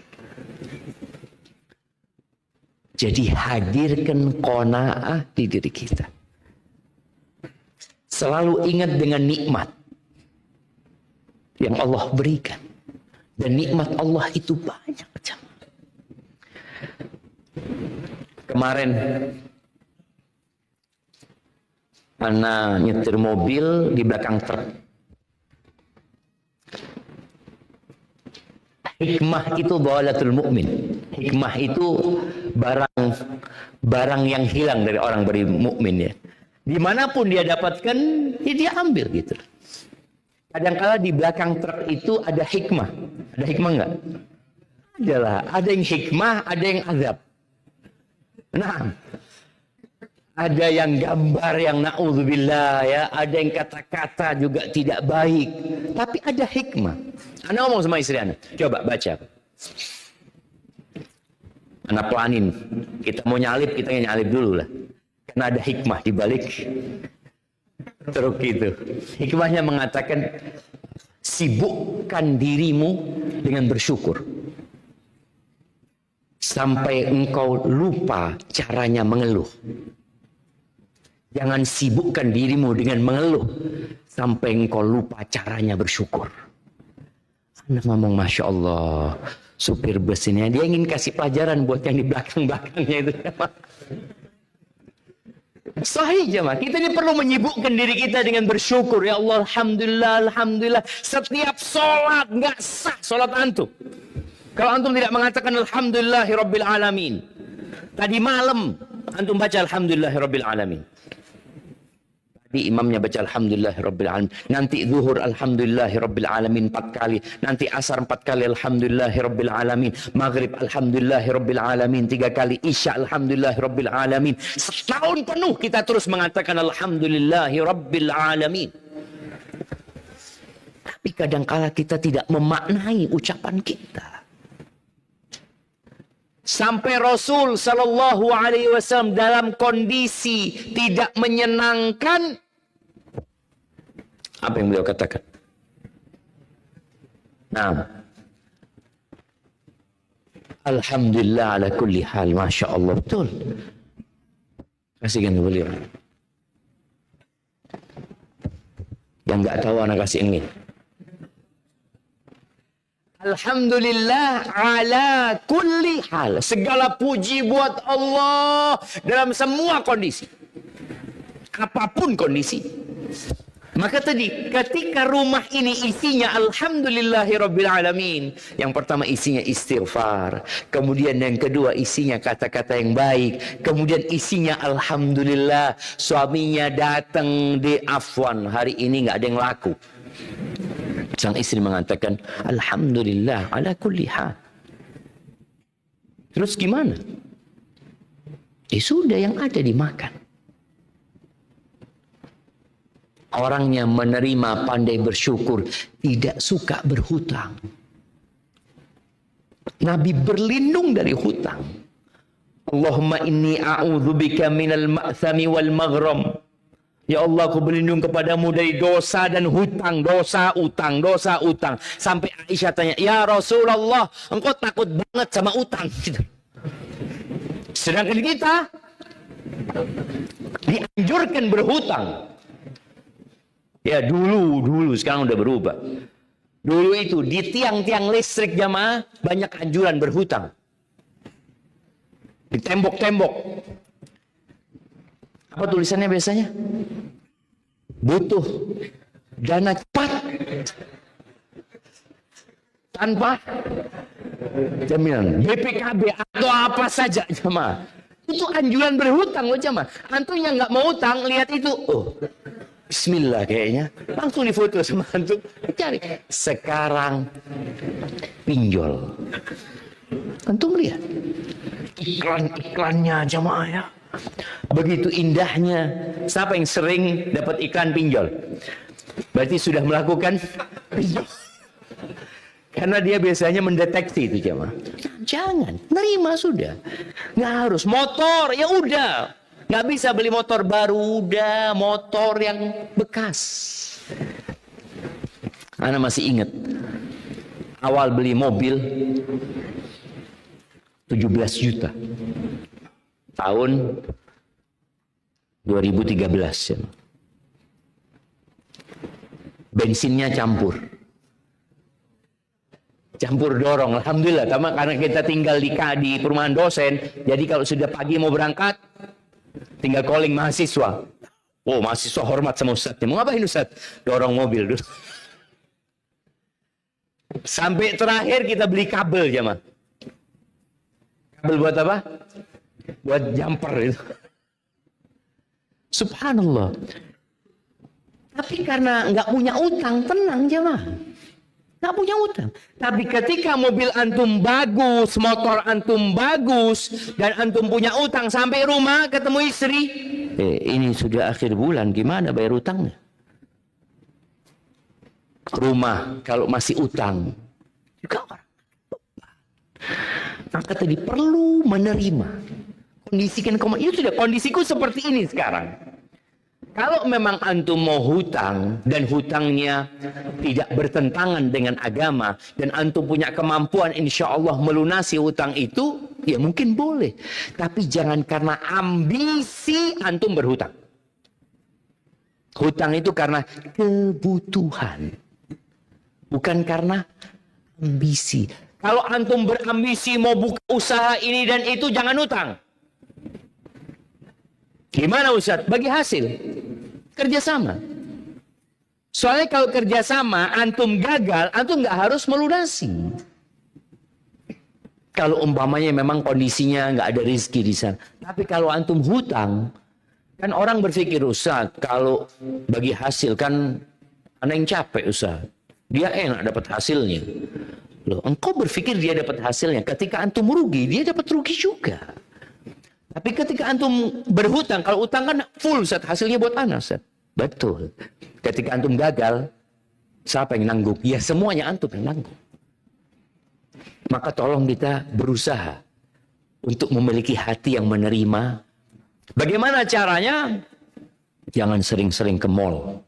Speaker 1: Jadi hadirkan qanaah di diri kita. Selalu ingat dengan nikmat yang Allah berikan. Dan nikmat Allah itu banyak macam. Kemarin ana nyetir mobil di belakang truk. Hikmah itu dhalatul mukmin. Hikmah itu barang yang hilang dari orang mukmin ya. Dimanapun dia dapatkan, ya dia ambil gitu. Kadang-kala di belakang truk itu ada hikmah. Ada hikmah enggak? Adalah, ada yang hikmah, ada yang azab. Nah, ada yang gambar yang na'udzubillah ya, ada yang kata-kata juga tidak baik. Tapi ada hikmah. Anda ngomong sama istri Anda, coba baca. Anda pelanin, kita mau nyalip, kita nyalip dulu lah. Karena ada hikmah di balik truk itu. Hikmahnya mengatakan, sibukkan dirimu dengan bersyukur. Sampai engkau lupa caranya mengeluh. Jangan sibukkan dirimu dengan mengeluh sampai engkau lupa caranya bersyukur. Anak ngomong, Masya Allah, supir bus ini dia ingin kasih pelajaran buat yang di belakang-belakangnya itu. Sahih jemaah, kita ini perlu menyibukkan diri kita dengan bersyukur. Ya Allah, alhamdulillah, alhamdulillah. Setiap sholat nggak sah sholat antum kalau antum tidak mengatakan alhamdulillahirabbil alamin. Tadi malam antum baca alhamdulillahirabbil alamin. Tadi imamnya baca alhamdulillahirabbil alamin. Nanti zuhur alhamdulillahirabbil alamin 4 kali. Nanti asar 4 kali alhamdulillahirabbil alamin. Maghrib alhamdulillahirabbil alamin 3 kali. Isya alhamdulillahirabbil alamin. Setahun penuh kita terus mengatakan alhamdulillahirabbil alamin. Tapi kadangkala kita tidak memaknai ucapan kita. Sampai Rasul Sallallahu Alaihi Wasallam dalam kondisi tidak menyenangkan, apa yang beliau katakan? Nah, alhamdulillah ala kulli hal, masya Allah, betul. Kasihkan beliau. Yang nggak tahu anak kasih ini. Alhamdulillah ala kulli hal. Segala puji buat Allah dalam semua kondisi. Apapun kondisi. Maka tadi ketika rumah ini isinya alhamdulillahirabbil alamin. Yang pertama isinya istighfar. Kemudian yang kedua isinya kata-kata yang baik. Kemudian isinya alhamdulillah. Suaminya datang di afwan. Hari ini nggak ada yang laku. Sang istri mengatakan, alhamdulillah ala kulli hal. Terus gimana? Sudah yang ada dimakan. Orangnya menerima, pandai bersyukur, tidak suka berhutang. Nabi berlindung dari hutang. Allahumma inni a'udzubika minal ma'thami wal maghram. Ya Allah, aku berlindung kepadamu dari dosa dan hutang, dosa utang, dosa utang. Sampai Aisyah tanya, ya Rasulullah, engkau takut banget sama utang. Sedangkan kita dianjurkan berhutang. Ya dulu, sekarang udah berubah. Dulu itu di tiang-tiang listrik jamaah banyak anjuran berhutang. Di tembok-tembok. Apa tulisannya biasanya? Butuh dana cepat tanpa jaminan BPKB atau apa saja jemaah. Itu anjuran berhutang loh jemaah. Antum yang nggak mau utang lihat itu, oh Bismillah kayaknya langsung difoto sama antum, cari sekarang pinjol. Antum lihat iklan-iklannya jemaah ya. Begitu indahnya. Siapa yang sering dapat iklan pinjol? Berarti sudah melakukan pinjol. Karena dia biasanya mendeteksi itu jemaah. Jangan, nerima sudah. Nggak harus motor, ya udah. Nggak bisa beli motor baru, udah motor yang bekas. Ana masih ingat awal beli mobil 17 juta. Tahun 2013 ya. Bensinnya campur dorong, alhamdulillah. Karena kita tinggal di perumahan dosen, jadi kalau sudah pagi mau berangkat tinggal calling mahasiswa. Oh, mahasiswa hormat sama ustadz, mau ngapain ustadz? Dorong mobil dulu. Sampai terakhir kita beli kabel jemaah. Kabel buat apa? Buat jumper itu. Subhanallah. Tapi karena nggak punya utang, tenang jemaah. nggak punya utang. Tapi ketika mobil antum bagus, motor antum bagus, dan antum punya utang sampai rumah ketemu istri, ini sudah akhir bulan, gimana bayar utangnya? Rumah kalau masih utang juga orang. Maka tadi perlu menerima. Kondisikan itu sudah kondisiku seperti ini sekarang. Kalau memang antum mau hutang dan hutangnya tidak bertentangan dengan agama dan antum punya kemampuan insya Allah melunasi hutang itu, ya mungkin boleh. Tapi jangan karena ambisi antum berhutang. Hutang itu karena kebutuhan, bukan karena ambisi. Kalau antum berambisi mau buka usaha ini dan itu, jangan hutang. Gimana Ustaz? Bagi hasil. Kerjasama. Soalnya kalau kerjasama, antum gagal, antum nggak harus melunasi. Kalau umpamanya memang kondisinya nggak ada rezeki di sana. Tapi kalau antum hutang, kan orang berpikir, Ustaz, kalau bagi hasil kan ana yang capek Ustaz. Dia enak dapat hasilnya. Loh, engkau berpikir dia dapat hasilnya. Ketika antum rugi, dia dapat rugi juga. Tapi ketika antum berhutang, kalau utang kan full Ustaz, hasilnya buat anak Ustaz. Betul. Ketika antum gagal, siapa yang nanggung? Ya semuanya antum yang nanggung. Maka tolong kita berusaha untuk memiliki hati yang menerima. Bagaimana caranya? Jangan sering-sering ke mall.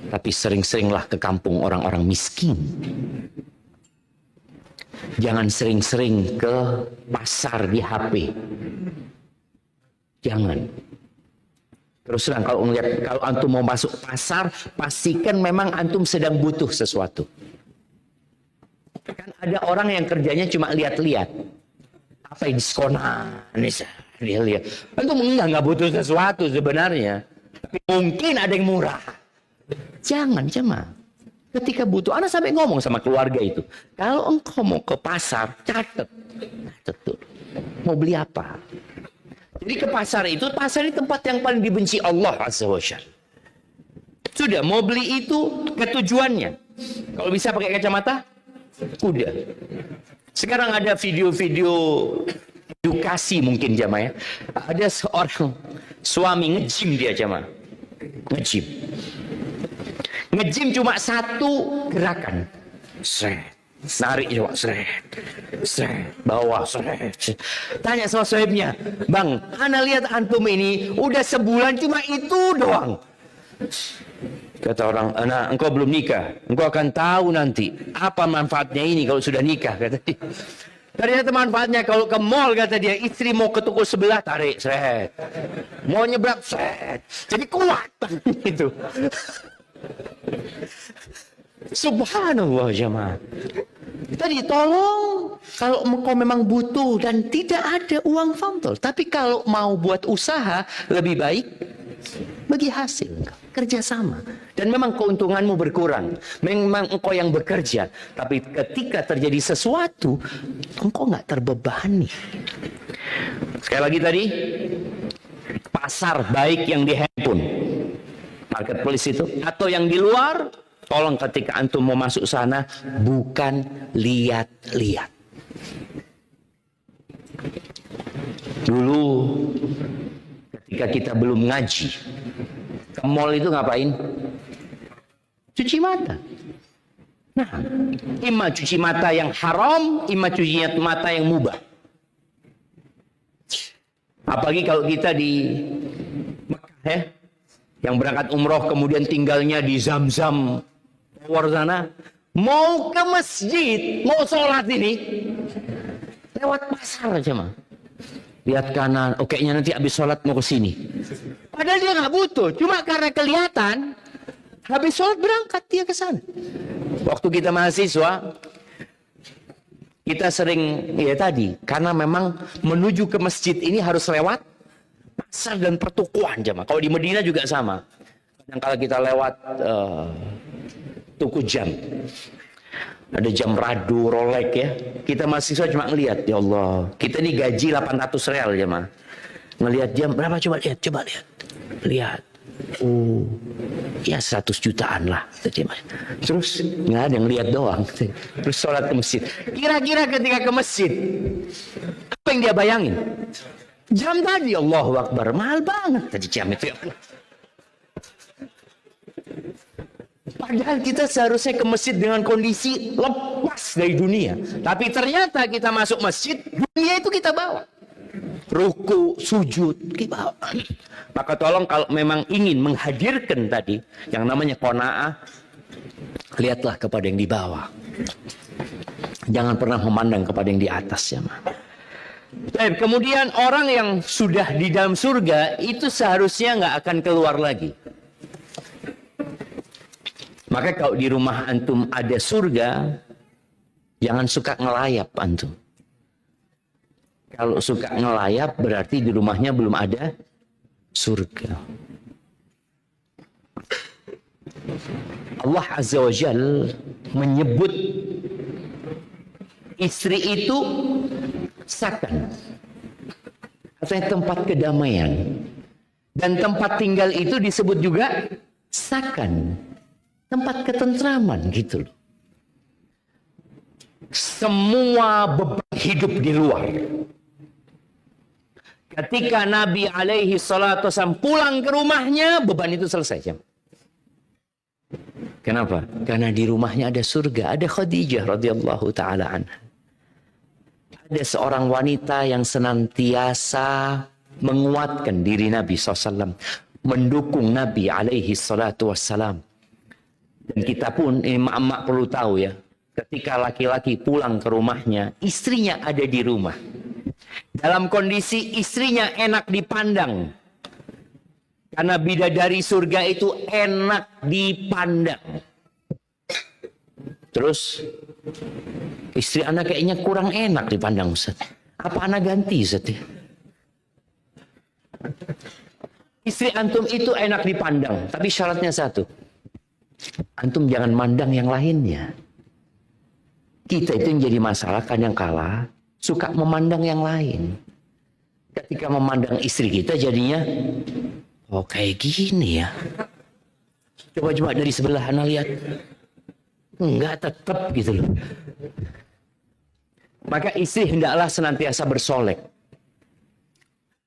Speaker 1: Tapi sering-seringlah ke kampung orang-orang miskin. Jangan sering-sering ke pasar di HP. Jangan. Terus terang kalau antum mau masuk pasar, pastikan memang antum sedang butuh sesuatu. Kan ada orang yang kerjanya cuma lihat-lihat. Apa yang diskonan? Dia lihat. Antum enggak butuh sesuatu sebenarnya. Tapi mungkin ada yang murah. Jangan cema. Ketika butuh, anak sampai ngomong sama keluarga itu, kalau engkau mau ke pasar, catat tuh, mau beli apa. Jadi ke pasar itu, pasar ini tempat yang paling dibenci Allah Azza wa Jalla. Sudah, mau beli itu ketujuannya. Kalau bisa pakai kacamata, udah. Sekarang ada video-video edukasi mungkin jamaah ya. Ada seorang suami nge-gym dia jamaah. Nge-gym. Nge-gym cuma satu gerakan. Sret. Narik coba. Sret. Sret. Bawah. Sret. Tanya sama sahibnya. Bang, ana lihat antum ini udah sebulan cuma itu doang. Kata orang, anak engkau belum nikah. Engkau akan tahu nanti apa manfaatnya ini kalau sudah nikah. Kata dia. Ternyata manfaatnya kalau ke mall, kata dia, istri mau ke toko sebelah, tarik, sret. Mau nyebrang, sret. Jadi kuat. Itu. Subhanallah jemaah. Tadi tolong kalau engkau memang butuh dan tidak ada uang fantol, tapi kalau mau buat usaha lebih baik bagi hasil, kerjasama. Dan memang keuntunganmu berkurang. Memang engkau yang bekerja, tapi ketika terjadi sesuatu engkau nggak terbebani. Sekali lagi tadi, pasar baik yang di handphone, marketplace itu, atau yang di luar, tolong ketika antum mau masuk sana, bukan lihat-lihat. Dulu ketika kita belum ngaji, ke mall itu ngapain? Cuci mata. Nah, imma cuci mata yang haram, imma cuci mata yang mubah. Apalagi kalau kita di Mekah ya, yang berangkat umroh kemudian tinggalnya di Zam-Zam Tower sana, mau ke masjid, mau sholat ini lewat pasar aja mah. Lihat kanan, oh kayaknya nanti habis sholat mau ke sini. Padahal dia nggak butuh, cuma karena kelihatan habis sholat berangkat dia ke sana. Waktu kita mahasiswa, kita sering ya tadi, karena memang menuju ke masjid ini harus lewat pasar dan pertukuan jemaah. Kalau di Medina juga sama. Kadang kala kita lewat tuku jam. Ada jam Radu, Rolex ya. Kita mahasiswa cuma ngelihat, ya Allah. Kita ini gaji 800 real jemaah. Ngelihat jam berapa, coba lihat. Lihat. Oh, ya 100 jutaan lah. Terus nggak ada yang lihat doang. Terus sholat ke masjid. Kira-kira ketika ke masjid, apa yang dia bayangin? Jam tadi, Allahu Akbar, mahal banget tadi jam itu, ya Allah. Padahal kita seharusnya ke masjid dengan kondisi lepas dari dunia. Tapi ternyata kita masuk masjid, dunia itu kita bawa. Ruku, sujud, kita bawa. Maka tolong kalau memang ingin menghadirkan tadi yang namanya qanaah, lihatlah kepada yang di bawah. Jangan pernah memandang kepada yang di atas, ya. Baik, kemudian orang yang sudah di dalam surga itu seharusnya nggak akan keluar lagi. Maka kalau di rumah antum ada surga, jangan suka ngelayap antum. Kalau suka ngelayap berarti di rumahnya belum ada surga. Allah Azza wa Jal menyebut istri itu sakan, artinya tempat kedamaian. Dan tempat tinggal itu disebut juga sakan, tempat ketentraman gitu loh. Semua beban hidup di luar. Ketika Nabi alaihi salatu wasallam pulang ke rumahnya, beban itu selesai. Kenapa? Karena di rumahnya ada surga, ada Khadijah radhiyallahu taala anha. Ada seorang wanita yang senantiasa menguatkan diri Nabi SAW, mendukung Nabi alaihi salatu wassalam. Dan kita pun, emak-emak perlu tahu ya, ketika laki-laki pulang ke rumahnya, istrinya ada di rumah. Dalam kondisi istrinya enak dipandang. Karena bidadari surga itu enak dipandang. Terus, istri anak kayaknya kurang enak dipandang, Ustaz. Apa anak ganti, Ustaz? Istri antum itu enak dipandang, tapi syaratnya satu. Antum jangan mandang yang lainnya. Kita itu yang jadi masalah kadang kala suka memandang yang lain. Ketika memandang istri kita jadinya, oh kayak gini ya. Coba-coba dari sebelah anak lihat. Enggak, tetap gitu loh. Maka istri hendaklah senantiasa bersolek.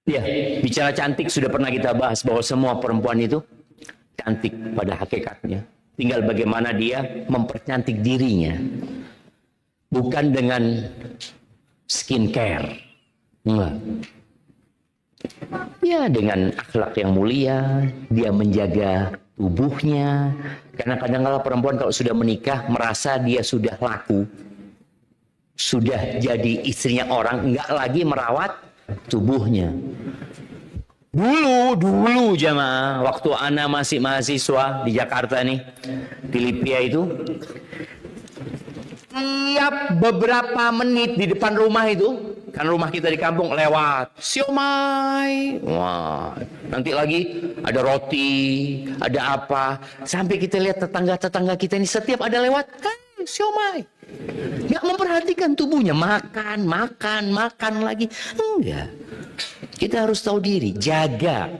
Speaker 1: Ya, bicara cantik sudah pernah kita bahas bahwa semua perempuan itu cantik pada hakikatnya. Tinggal bagaimana dia mempercantik dirinya. Bukan dengan skincare. Enggak. Ya, dengan akhlak yang mulia, dia menjaga tubuhnya. Karena kadang-kadang perempuan kalau sudah menikah merasa dia sudah laku. Sudah jadi istrinya orang, enggak lagi merawat tubuhnya. Dulu jamaah, waktu ana masih mahasiswa di Jakarta nih, di Lipia itu, tiap beberapa menit di depan rumah itu, kan rumah kita di kampung, lewat siomay, wah, nanti lagi ada roti, ada apa, sampai kita lihat tetangga-tetangga kita ini setiap ada lewat, kan siomay, nggak memperhatikan tubuhnya, makan lagi, enggak. Kita harus tahu diri, jaga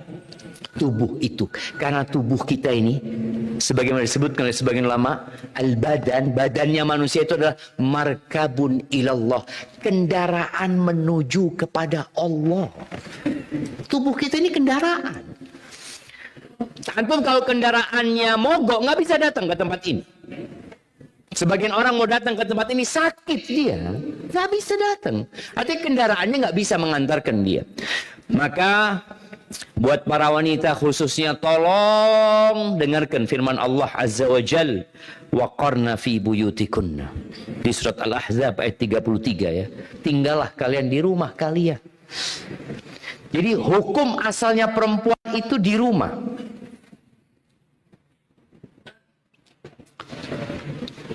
Speaker 1: tubuh itu. Karena tubuh kita ini, sebagaimana disebutkan oleh sebagian ulama, badannya manusia itu adalah markabun ilallah, kendaraan menuju kepada Allah. Tubuh kita ini kendaraan. Antum kalau kendaraannya mogok, nggak bisa datang ke tempat ini. Sebagian orang mau datang ke tempat ini sakit dia, nggak bisa datang. Artinya kendaraannya nggak bisa mengantarkan dia. Maka buat para wanita khususnya tolong dengarkan firman Allah Azza wa Jal, waqarna fi buyutikunna, di surat Al-Ahzab ayat 33 ya. Tinggallah kalian di rumah kalian. Jadi hukum asalnya perempuan itu di rumah.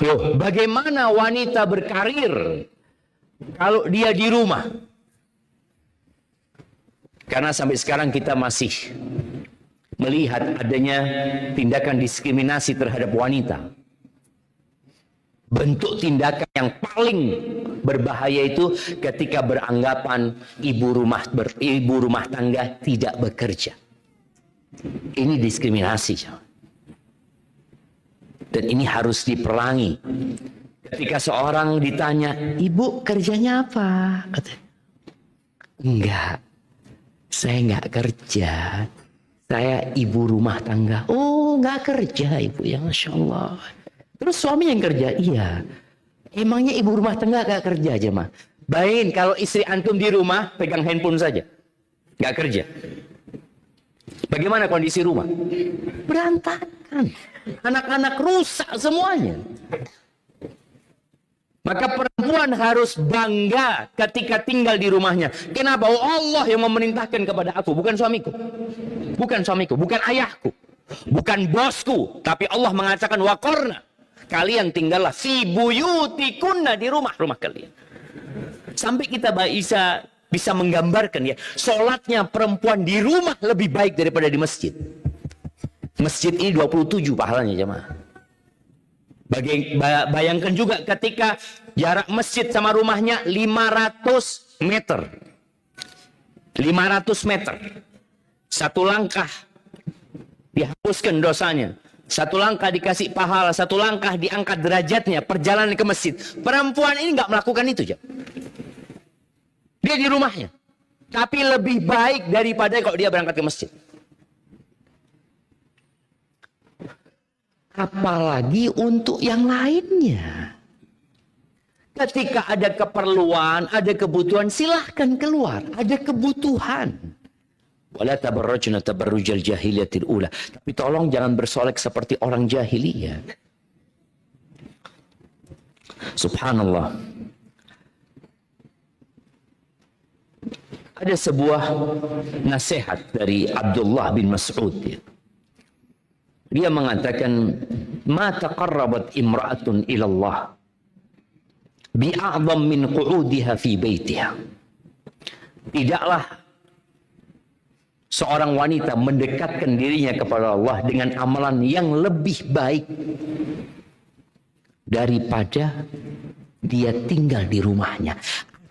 Speaker 1: Loh, bagaimana wanita berkarir kalau dia di rumah? Karena sampai sekarang kita masih melihat adanya tindakan diskriminasi terhadap wanita. Bentuk tindakan yang paling berbahaya itu ketika beranggapan ibu rumah tangga tidak bekerja. Ini diskriminasi. Dan ini harus diperangi. Ketika seorang ditanya, ibu kerjanya apa? Katanya, enggak, saya enggak kerja. Saya ibu rumah tangga. Oh, enggak kerja ibu, ya Masya Allah. Terus suami yang kerja? Iya. Emangnya ibu rumah tangga enggak kerja aja mah? Baik, kalau istri antum di rumah, pegang handphone saja. Enggak kerja. Bagaimana kondisi rumah? Berantakan. Anak-anak rusak semuanya. Maka perempuan harus bangga ketika tinggal di rumahnya. Kenapa? Oh, Allah yang memerintahkan kepada aku, bukan suamiku. Bukan suamiku, bukan ayahku. Bukan bosku. Tapi Allah mengatakan, waqarna. Kalian tinggallah fi buyutikunna, di rumah-rumah kalian. Sampai kita bisa menggambarkan ya, sholatnya perempuan di rumah lebih baik daripada di masjid. Masjid ini 27 pahalanya jemaah. Bayangkan juga ketika jarak masjid sama rumahnya 500 meter. 500 meter. Satu langkah dihapuskan dosanya. Satu langkah dikasih pahala. Satu langkah diangkat derajatnya. Perjalanan ke masjid. Perempuan ini nggak melakukan itu. Dia di rumahnya. Tapi lebih baik daripada kalau dia berangkat ke masjid. Apalagi untuk yang lainnya. Ketika ada keperluan, ada kebutuhan, silahkan keluar. Ada kebutuhan. Wala tabarrajna tabarrujal jahiliyatil ula. Tapi tolong jangan bersolek seperti orang jahiliyah. Subhanallah. Ada sebuah nasihat dari Abdullah bin Mas'ud. Dia mengatakan, "Ma taqarrabat imra'atun ila Allah bi'a'zam min qu'udiha fi baitiha." Tidaklah seorang wanita mendekatkan dirinya kepada Allah dengan amalan yang lebih baik daripada dia tinggal di rumahnya.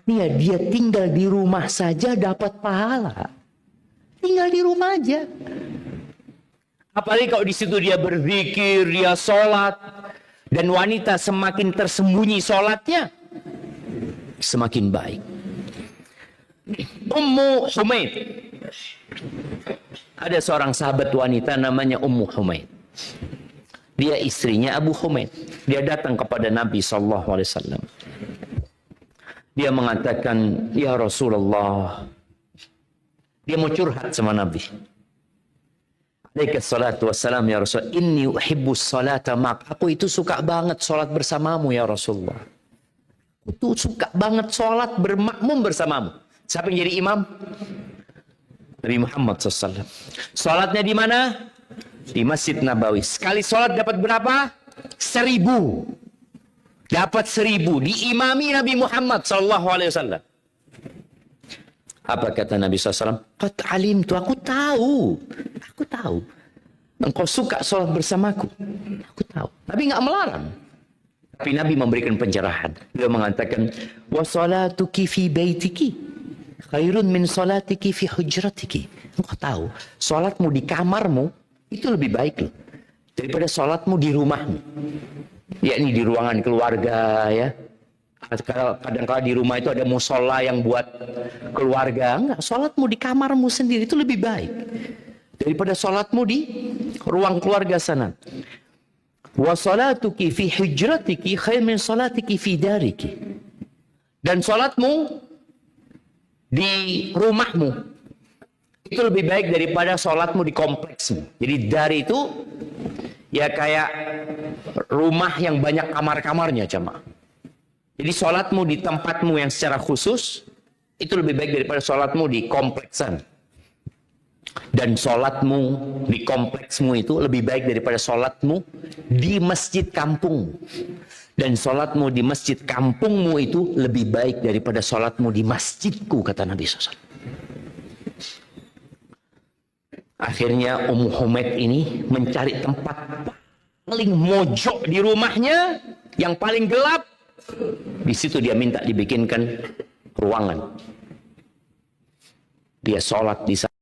Speaker 1: Dia tinggal di rumah saja dapat pahala. Tinggal di rumah aja. Apalagi kalau di situ dia berzikir, dia sholat, dan wanita semakin tersembunyi sholatnya, semakin baik. Ummu Humaid. Ada seorang sahabat wanita namanya Ummu Humaid. Dia istrinya Abu Humaid. Dia datang kepada Nabi SAW. Dia mengatakan, ya Rasulullah. Dia mau curhat sama Nabi. Alaihissalatu wassalam, ya Rasul, inni uhibbu salata mak. Aku itu suka banget sholat bersamamu ya Rasulullah. Aku tuh suka banget sholat bermakmum bersamamu. Siapa yang jadi imam? Nabi Muhammad SAW. Sholatnya di mana? Di Masjid Nabawi. Sekali sholat dapat berapa? 1000. Dapat 1000. Diimami Nabi Muhammad SAW. Apa kata Nabi SAW? Qad alimtu, aku tahu. Aku tahu. Engkau suka sholat bersamaku. Aku tahu. Tapi nggak melarang. Tapi Nabi memberikan pencerahan. Dia mengatakan, wa salatuki fi baitiki khairun min salatiki fi hujratiki. Engkau tahu, sholatmu di kamarmu itu lebih baik loh daripada sholatmu di rumahmu. Yakni di ruangan keluarga ya. Kadang-kadang di rumah itu ada musola yang buat keluarga. Enggak, sholatmu di kamarmu sendiri itu lebih baik daripada sholatmu di ruang keluarga sana. Wa salatuki fi hujratiki khair min salatiki fi dariki. Dan sholatmu di rumahmu itu lebih baik daripada sholatmu di kompleksmu. Jadi dari itu ya kayak rumah yang banyak kamar-kamarnya jemaah. Jadi sholatmu di tempatmu yang secara khusus itu lebih baik daripada sholatmu di kompleksan. Dan sholatmu di kompleksmu itu lebih baik daripada sholatmu di masjid kampungmu. Dan sholatmu di masjid kampungmu itu lebih baik daripada sholatmu di masjidku, kata Nabi SAW. Akhirnya Ummu Humaid ini mencari tempat paling mojok di rumahnya, yang paling gelap. Di situ dia minta dibikinkan ruangan. Dia sholat di sana.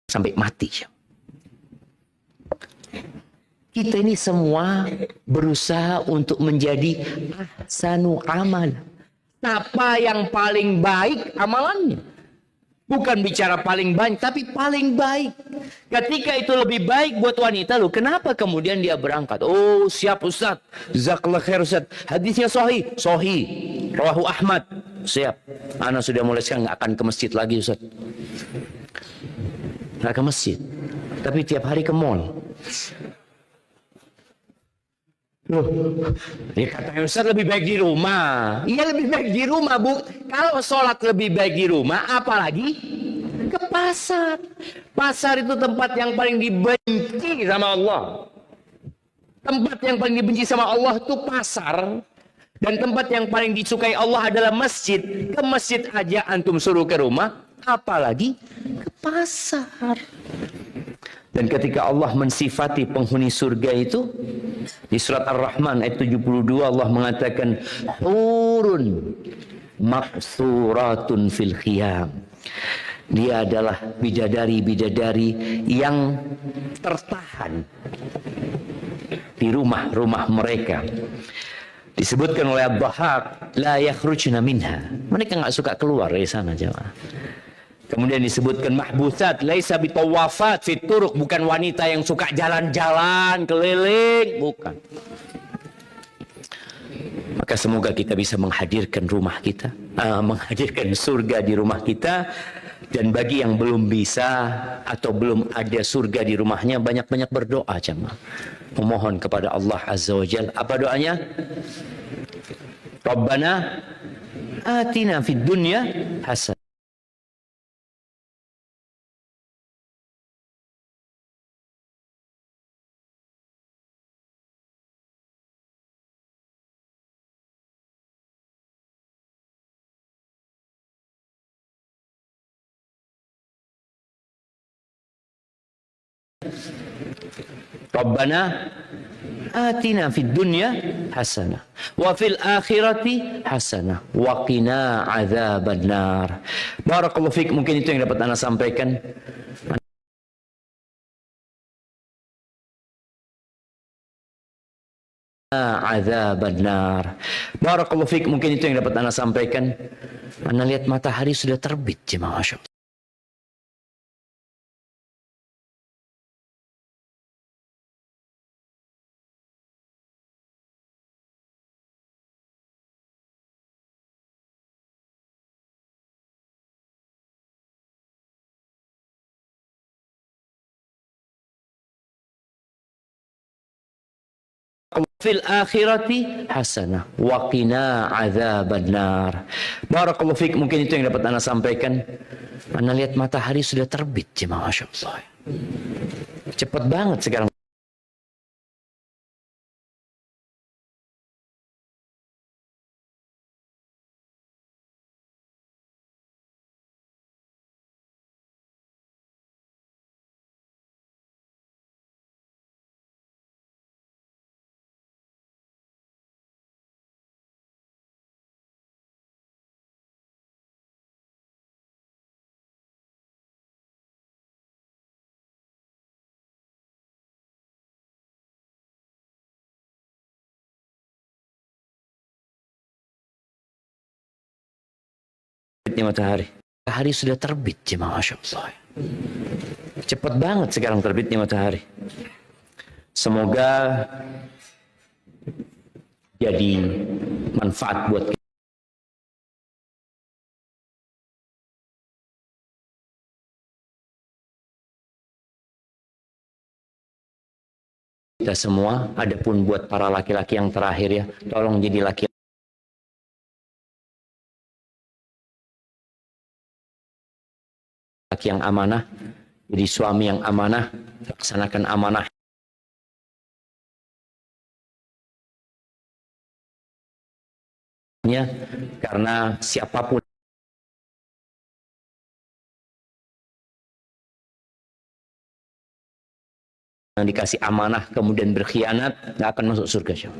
Speaker 1: sampai mati. Kita ini semua berusaha untuk menjadi ahsanu amal. Apa yang paling baik amalannya? Bukan bicara paling banyak, tapi paling baik. Ketika itu lebih baik buat wanita, loh, kenapa kemudian dia berangkat? Oh, siap Ustaz. Jazakallah khair Ustaz. Hadisnya sahih. Sahih. Rawahu Ahmad. Siap. Ana sudah mulai sekarang nggak akan ke masjid lagi Ustaz. Nggak ke masjid. Tapi tiap hari ke mall. Loh, ya katanya Ustaz lebih baik di rumah. Iya lebih baik di rumah, Bu. Kalau sholat lebih baik di rumah, apalagi ke pasar. Pasar itu tempat yang paling dibenci sama Allah. Tempat yang paling dibenci sama Allah itu pasar. Dan tempat yang paling disukai Allah adalah masjid. Ke masjid aja antum suruh ke rumah, apalagi ke pasar. Dan ketika Allah mensifati penghuni surga itu, di surat Ar-Rahman ayat 72 Allah mengatakan hurun maksuratun fil khiyam. Dia adalah bidadari-bidadari yang tertahan di rumah-rumah mereka. Disebutkan oleh Ad-Dhahhak la yakhrujna minha. Mereka enggak suka keluar dari sana, jemaah. Kemudian disebutkan mahbusat laisa bitawafat fit turuq, bukan wanita yang suka jalan-jalan keliling, bukan. Maka semoga kita bisa menghadirkan rumah kita, menghadirkan surga di rumah kita. Dan bagi yang belum bisa atau belum ada surga di rumahnya, banyak-banyak berdoa jemaah. Memohon kepada Allah Azza wa Jalla. Apa doanya? Rabbana atina fid dunya hasanah. Rabbana atina fid dunya hasanah wa fil akhirati hasanah wa qina adzabannar. Barakallahu fiik, mungkin itu yang dapat Anda sampaikan. Adzabannar. Barakallahu fiik, mungkin itu yang dapat Anda sampaikan. Anda lihat matahari sudah terbit, jemaah. Fil akhirati hasanah wa qina adzabannar. Barakallahu fiik, mungkin itu yang dapat Anda sampaikan. Anda lihat matahari sudah terbit, jemaah. Masyaallah. Cepat banget sekarang. Matahari. Matahari sudah terbit, jemaah. Masyaallah. Cepat banget sekarang terbitnya matahari. Semoga jadi manfaat buat kita semua. Adapun buat para laki-laki yang terakhir ya, tolong jadi laki yang amanah, jadi suami yang amanah, laksanakan amanah. Karena siapapun yang dikasih amanah kemudian berkhianat, nggak akan masuk surga.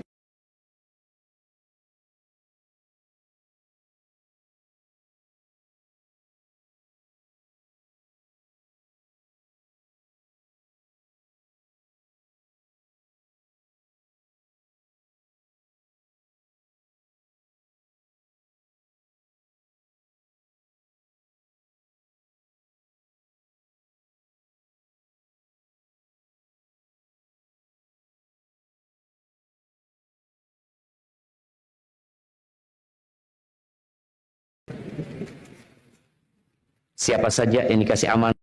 Speaker 1: Siapa saja yang dikasih amanah,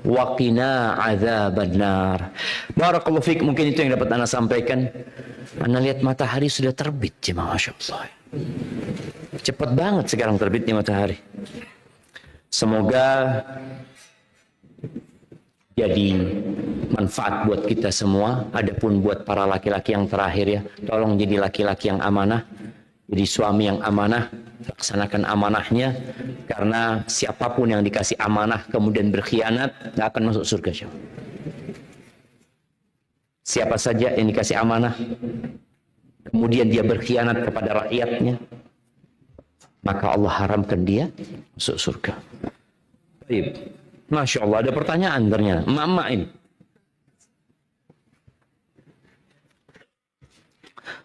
Speaker 1: waqina adzabannar. Barakallahu fiik, mungkin itu yang dapat Ana sampaikan. Ana lihat matahari sudah terbit, jemaah, masyaallah. Cepat banget sekarang terbitnya matahari. Semoga jadi manfaat buat kita semua. Adapun buat para laki-laki yang terakhir ya, tolong jadi laki-laki yang amanah, jadi suami yang amanah, laksanakan amanahnya, karena siapapun yang dikasih amanah kemudian berkhianat tidak akan masuk surga. Siapa saja yang dikasih amanah kemudian dia berkhianat kepada rakyatnya, maka Allah haramkan dia masuk surga. Baik. Masya Allah, ada pertanyaan ternyata. Emak-emak ini.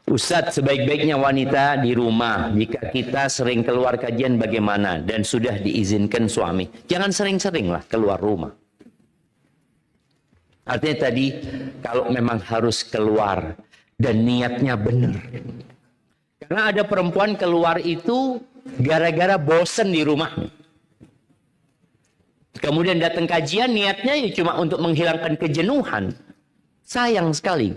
Speaker 1: Ustadz, sebaik-baiknya wanita di rumah jika kita sering keluar kajian bagaimana dan sudah diizinkan suami. Jangan sering-sering lah keluar rumah. Artinya tadi, kalau memang harus keluar dan niatnya benar. Karena ada perempuan keluar itu gara-gara bosen di rumah. Kemudian datang kajian, niatnya ya cuma untuk menghilangkan kejenuhan. Sayang sekali.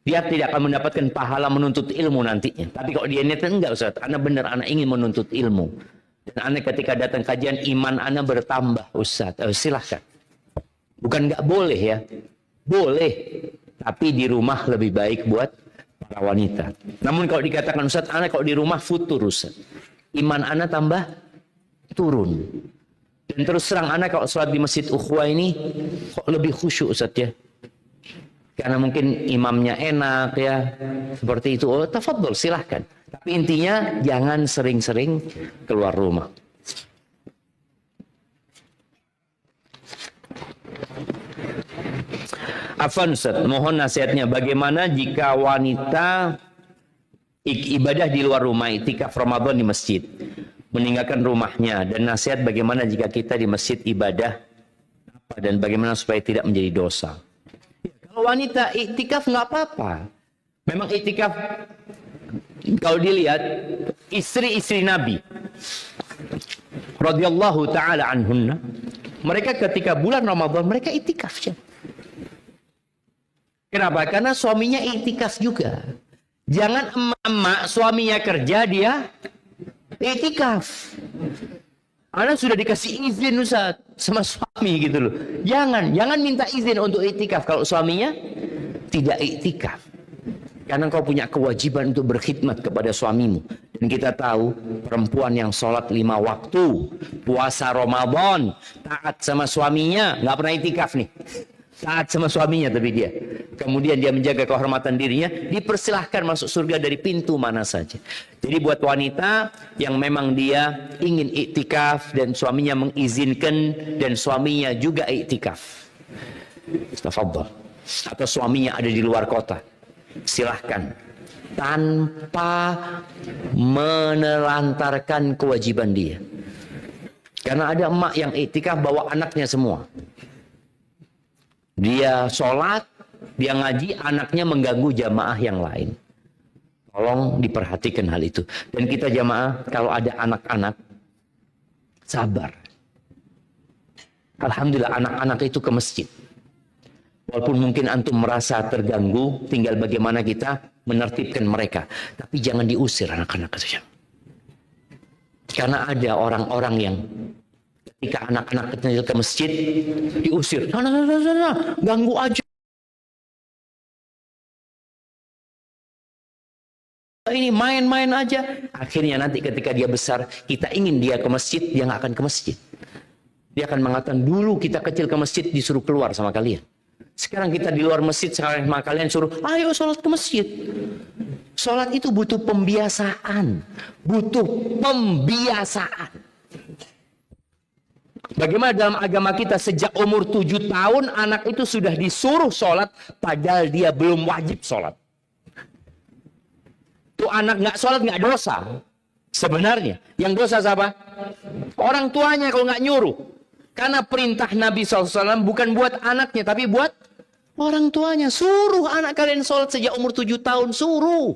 Speaker 1: Dia tidak akan mendapatkan pahala menuntut ilmu nantinya. Tapi kalau dia niatnya, enggak Ustaz, Ana benar, Ana ingin menuntut ilmu. Dan Ana ketika datang kajian, iman Ana bertambah Ustaz. Silahkan. Bukan enggak boleh ya. Boleh. Tapi di rumah lebih baik buat para wanita. Namun kalau dikatakan Ustaz, Ana kalau di rumah futur Ustaz. Iman Ana tambah turun. Dan terus terang Ana kalau sholat di Masjid Ukhwah ini kok lebih khusyuk Ustaz ya. Karena mungkin imamnya enak ya. Seperti itu. Oh, tafadhol, silahkan. Tapi intinya jangan sering-sering keluar rumah. Afwan Ustaz, mohon nasihatnya bagaimana jika wanita ibadah di luar rumah, iktikaf Ramadan di masjid, meninggalkan rumahnya, dan nasihat bagaimana jika kita di masjid ibadah dan bagaimana supaya tidak menjadi dosa. Ya, kalau wanita iktikaf nggak apa-apa. Memang iktikaf kalau dilihat istri-istri Nabi radhiyallahu taala anhunna, mereka ketika bulan Ramadan mereka iktikaf. Kenapa? Karena suaminya iktikaf juga. Jangan emak-emak suaminya kerja dia iktikaf. Anda sudah dikasih izin Ustaz sama suami gitu loh. Jangan minta izin untuk iktikaf kalau suaminya tidak iktikaf. Karena kau punya kewajiban untuk berkhidmat kepada suamimu. Dan kita tahu perempuan yang sholat 5 waktu, puasa Ramadan, taat sama suaminya, nggak pernah iktikaf nih. Taat sama suaminya tapi dia. Kemudian dia menjaga kehormatan dirinya, dipersilahkan masuk surga dari pintu mana saja. Jadi buat wanita yang memang dia ingin iktikaf dan suaminya mengizinkan dan suaminya juga iktikaf, tafadhol. Atau suaminya ada di luar kota, silahkan. Tanpa menelantarkan kewajiban dia. Karena ada emak yang iktikaf bawa anaknya semua. Dia sholat, dia ngaji, anaknya mengganggu jamaah yang lain. Tolong diperhatikan hal itu. Dan kita jamaah, kalau ada anak-anak, sabar. Alhamdulillah anak-anak itu ke masjid. Walaupun mungkin antum merasa terganggu, tinggal bagaimana kita menertibkan mereka. Tapi jangan diusir anak-anak itu. Karena ada orang-orang yang ketika anak-anak kecil ke masjid, diusir. Nah, ganggu aja. Ini main-main aja. Akhirnya nanti ketika dia besar, kita ingin dia ke masjid, dia nggak akan ke masjid. Dia akan mengatakan, dulu kita kecil ke masjid disuruh keluar sama kalian. Sekarang kita di luar masjid, sekarang sama kalian suruh, ayo sholat ke masjid. Sholat itu butuh pembiasaan. Butuh pembiasaan. Bagaimana dalam agama kita sejak umur 7 tahun anak itu sudah disuruh sholat padahal dia belum wajib sholat. Tuh anak nggak sholat nggak dosa. Sebenarnya yang dosa siapa? Orang tuanya kalau nggak nyuruh. Karena perintah Nabi SAW bukan buat anaknya tapi buat orang tuanya. Suruh anak kalian sholat sejak umur 7 tahun, suruh.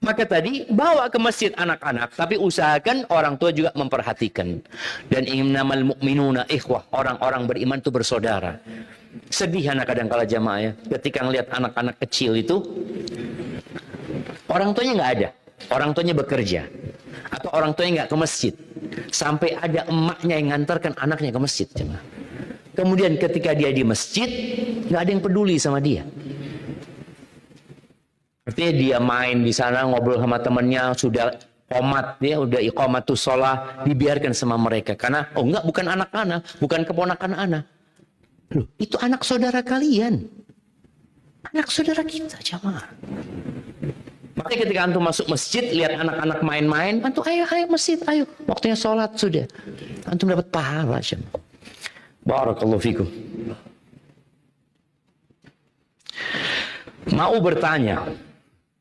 Speaker 1: Maka tadi bawa ke masjid anak-anak, tapi usahakan orang tua juga memperhatikan. Dan innamal mu'minuna ikhwah, orang-orang beriman itu bersaudara. Sedih anak kadang kala jamaah ya, ketika ngelihat anak-anak kecil itu orang tuanya nggak ada, orang tuanya bekerja, atau orang tuanya nggak ke masjid, sampai ada emaknya yang ngantarkan anaknya ke masjid jemaah. Kemudian ketika dia di masjid, nggak ada yang peduli sama dia. Artinya dia main di sana, ngobrol sama temannya, sudah qomat, dia udah iqamatus shalah, dibiarkan sama mereka. Karena, oh enggak, bukan anak-anak, bukan keponakan anak. Loh, itu anak saudara kalian. Anak saudara kita, jamaah. Makanya ketika antum masuk masjid, lihat anak-anak main-main, antum ayo masjid, ayo. Waktunya sholat sudah. Antum dapat pahala, jamaah. Barakallahu fikum. Mau bertanya?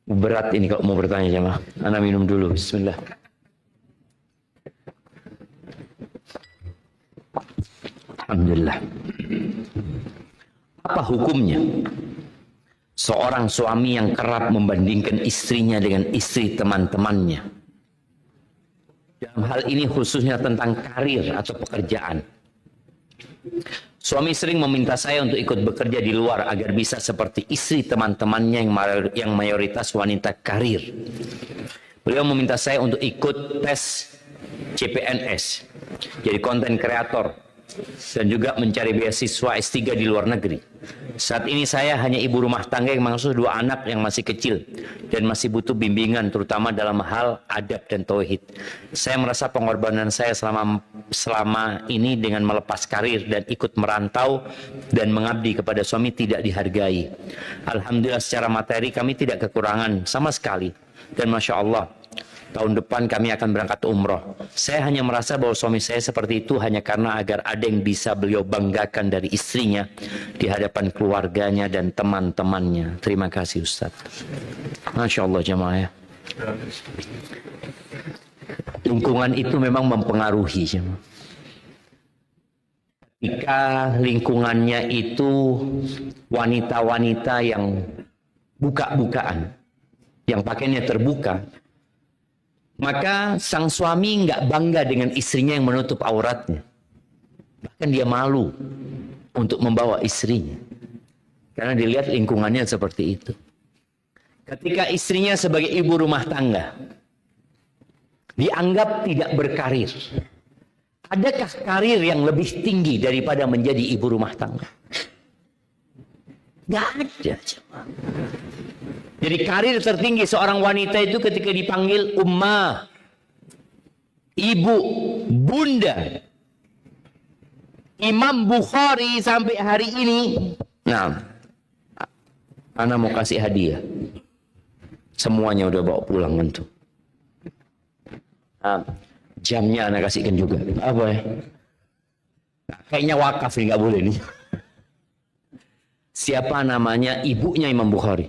Speaker 1: Berat ini kalau mau bertanya jemaah. Ana minum dulu. Bismillah. Alhamdulillah. Apa hukumnya seorang suami yang kerap membandingkan istrinya dengan istri teman-temannya? Dalam hal ini khususnya tentang karir atau pekerjaan. Suami sering meminta saya untuk ikut bekerja di luar agar bisa seperti istri teman-temannya yang mayoritas wanita karir. Beliau meminta saya untuk ikut tes CPNS, jadi konten kreator, dan juga mencari beasiswa S3 di luar negeri. Saat ini saya hanya ibu rumah tangga yang mengasuh 2 anak yang masih kecil dan masih butuh bimbingan terutama dalam hal adab dan tauhid. Saya merasa pengorbanan saya selama ini dengan melepas karir dan ikut merantau dan mengabdi kepada suami tidak dihargai. Alhamdulillah secara materi kami tidak kekurangan sama sekali. Dan Masya Allah, tahun depan kami akan berangkat umroh. Saya hanya merasa bahwa suami saya seperti itu hanya karena agar ada yang bisa beliau banggakan dari istrinya di hadapan keluarganya dan teman-temannya. Terima kasih Ustaz. Masya Allah jamaah ya. Lingkungan itu memang mempengaruhi jamaah. Jika lingkungannya itu wanita-wanita yang buka-bukaan, yang pakaiannya terbuka, maka sang suami nggak bangga dengan istrinya yang menutup auratnya. Bahkan dia malu untuk membawa istrinya. Karena dilihat lingkungannya seperti itu. Ketika istrinya sebagai ibu rumah tangga dianggap tidak berkarir, adakah karir yang lebih tinggi daripada menjadi ibu rumah tangga? Nggak ada. Jadi karir tertinggi seorang wanita itu ketika dipanggil ummah, ibu, bunda. Imam Bukhari sampai hari ini, nah, ana mau kasih hadiah. Semuanya udah bawa pulang tentu. Nah, jamnya ana kasihkan juga. Apa ya? Nah, kayaknya wakaf nih, nggak boleh nih. Siapa namanya ibunya Imam Bukhari?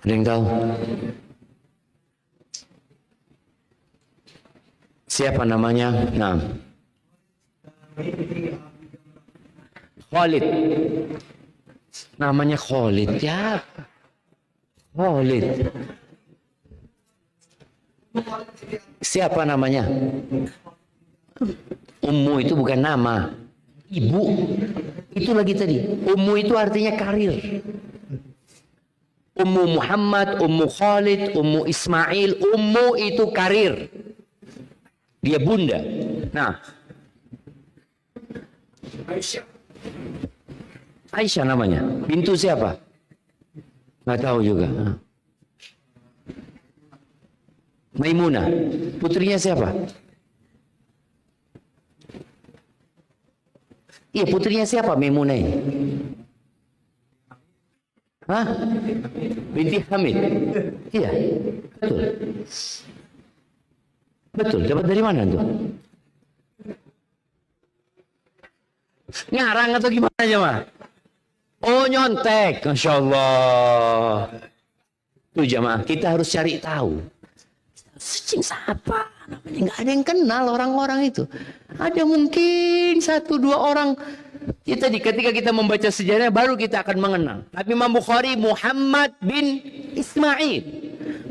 Speaker 1: Ada yang tahu? Siapa namanya? Nah, Khalid. Namanya Khalid. Ya, Khalid. Siapa namanya? Ummu itu bukan nama. Ibu. Itu lagi tadi. Ummu itu artinya karir. Ummu Muhammad, Ummu Khalid, Ummu Ismail. Ummu itu karir. Dia bunda. Nah, Aisyah namanya. Bintu siapa? Nggak tahu juga. Maimunah. Putrinya siapa? Iya, putrinya siapa Maimunah ini? Hah? Binti Hamid. Iya, betul. Betul, dapat dari mana tuh? Ngarang atau gimana aja mah? Oh, nyontek. Masya Allah. Tuh jamaah, kita harus cari tahu. Secing siapa namanya? Nggak ada yang kenal orang-orang itu. Ada mungkin 1-2 orang Jadi tadi ketika kita membaca sejarah baru kita akan mengenal. Tapi Imam Bukhari Muhammad bin Ismail.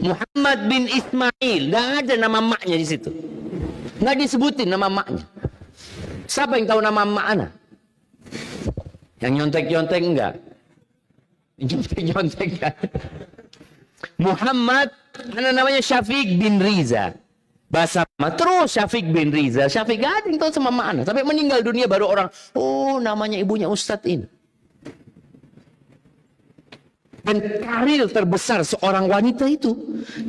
Speaker 1: Muhammad bin Ismail. Tidak ada nama maknya di situ. Nggak disebutin nama maknya. Siapa yang tahu nama mak ana? Yang nyontek-nyontek enggak? Nyontek-nyontek enggak? Muhammad, ana namanya Syafiq bin Riza. Bahasa terus Syafiq bin Riza. Syafiq gak ada yang tahu sama mak ana. Sampai meninggal dunia baru orang, oh namanya ibunya Ustadz ini. Dan karir terbesar seorang wanita itu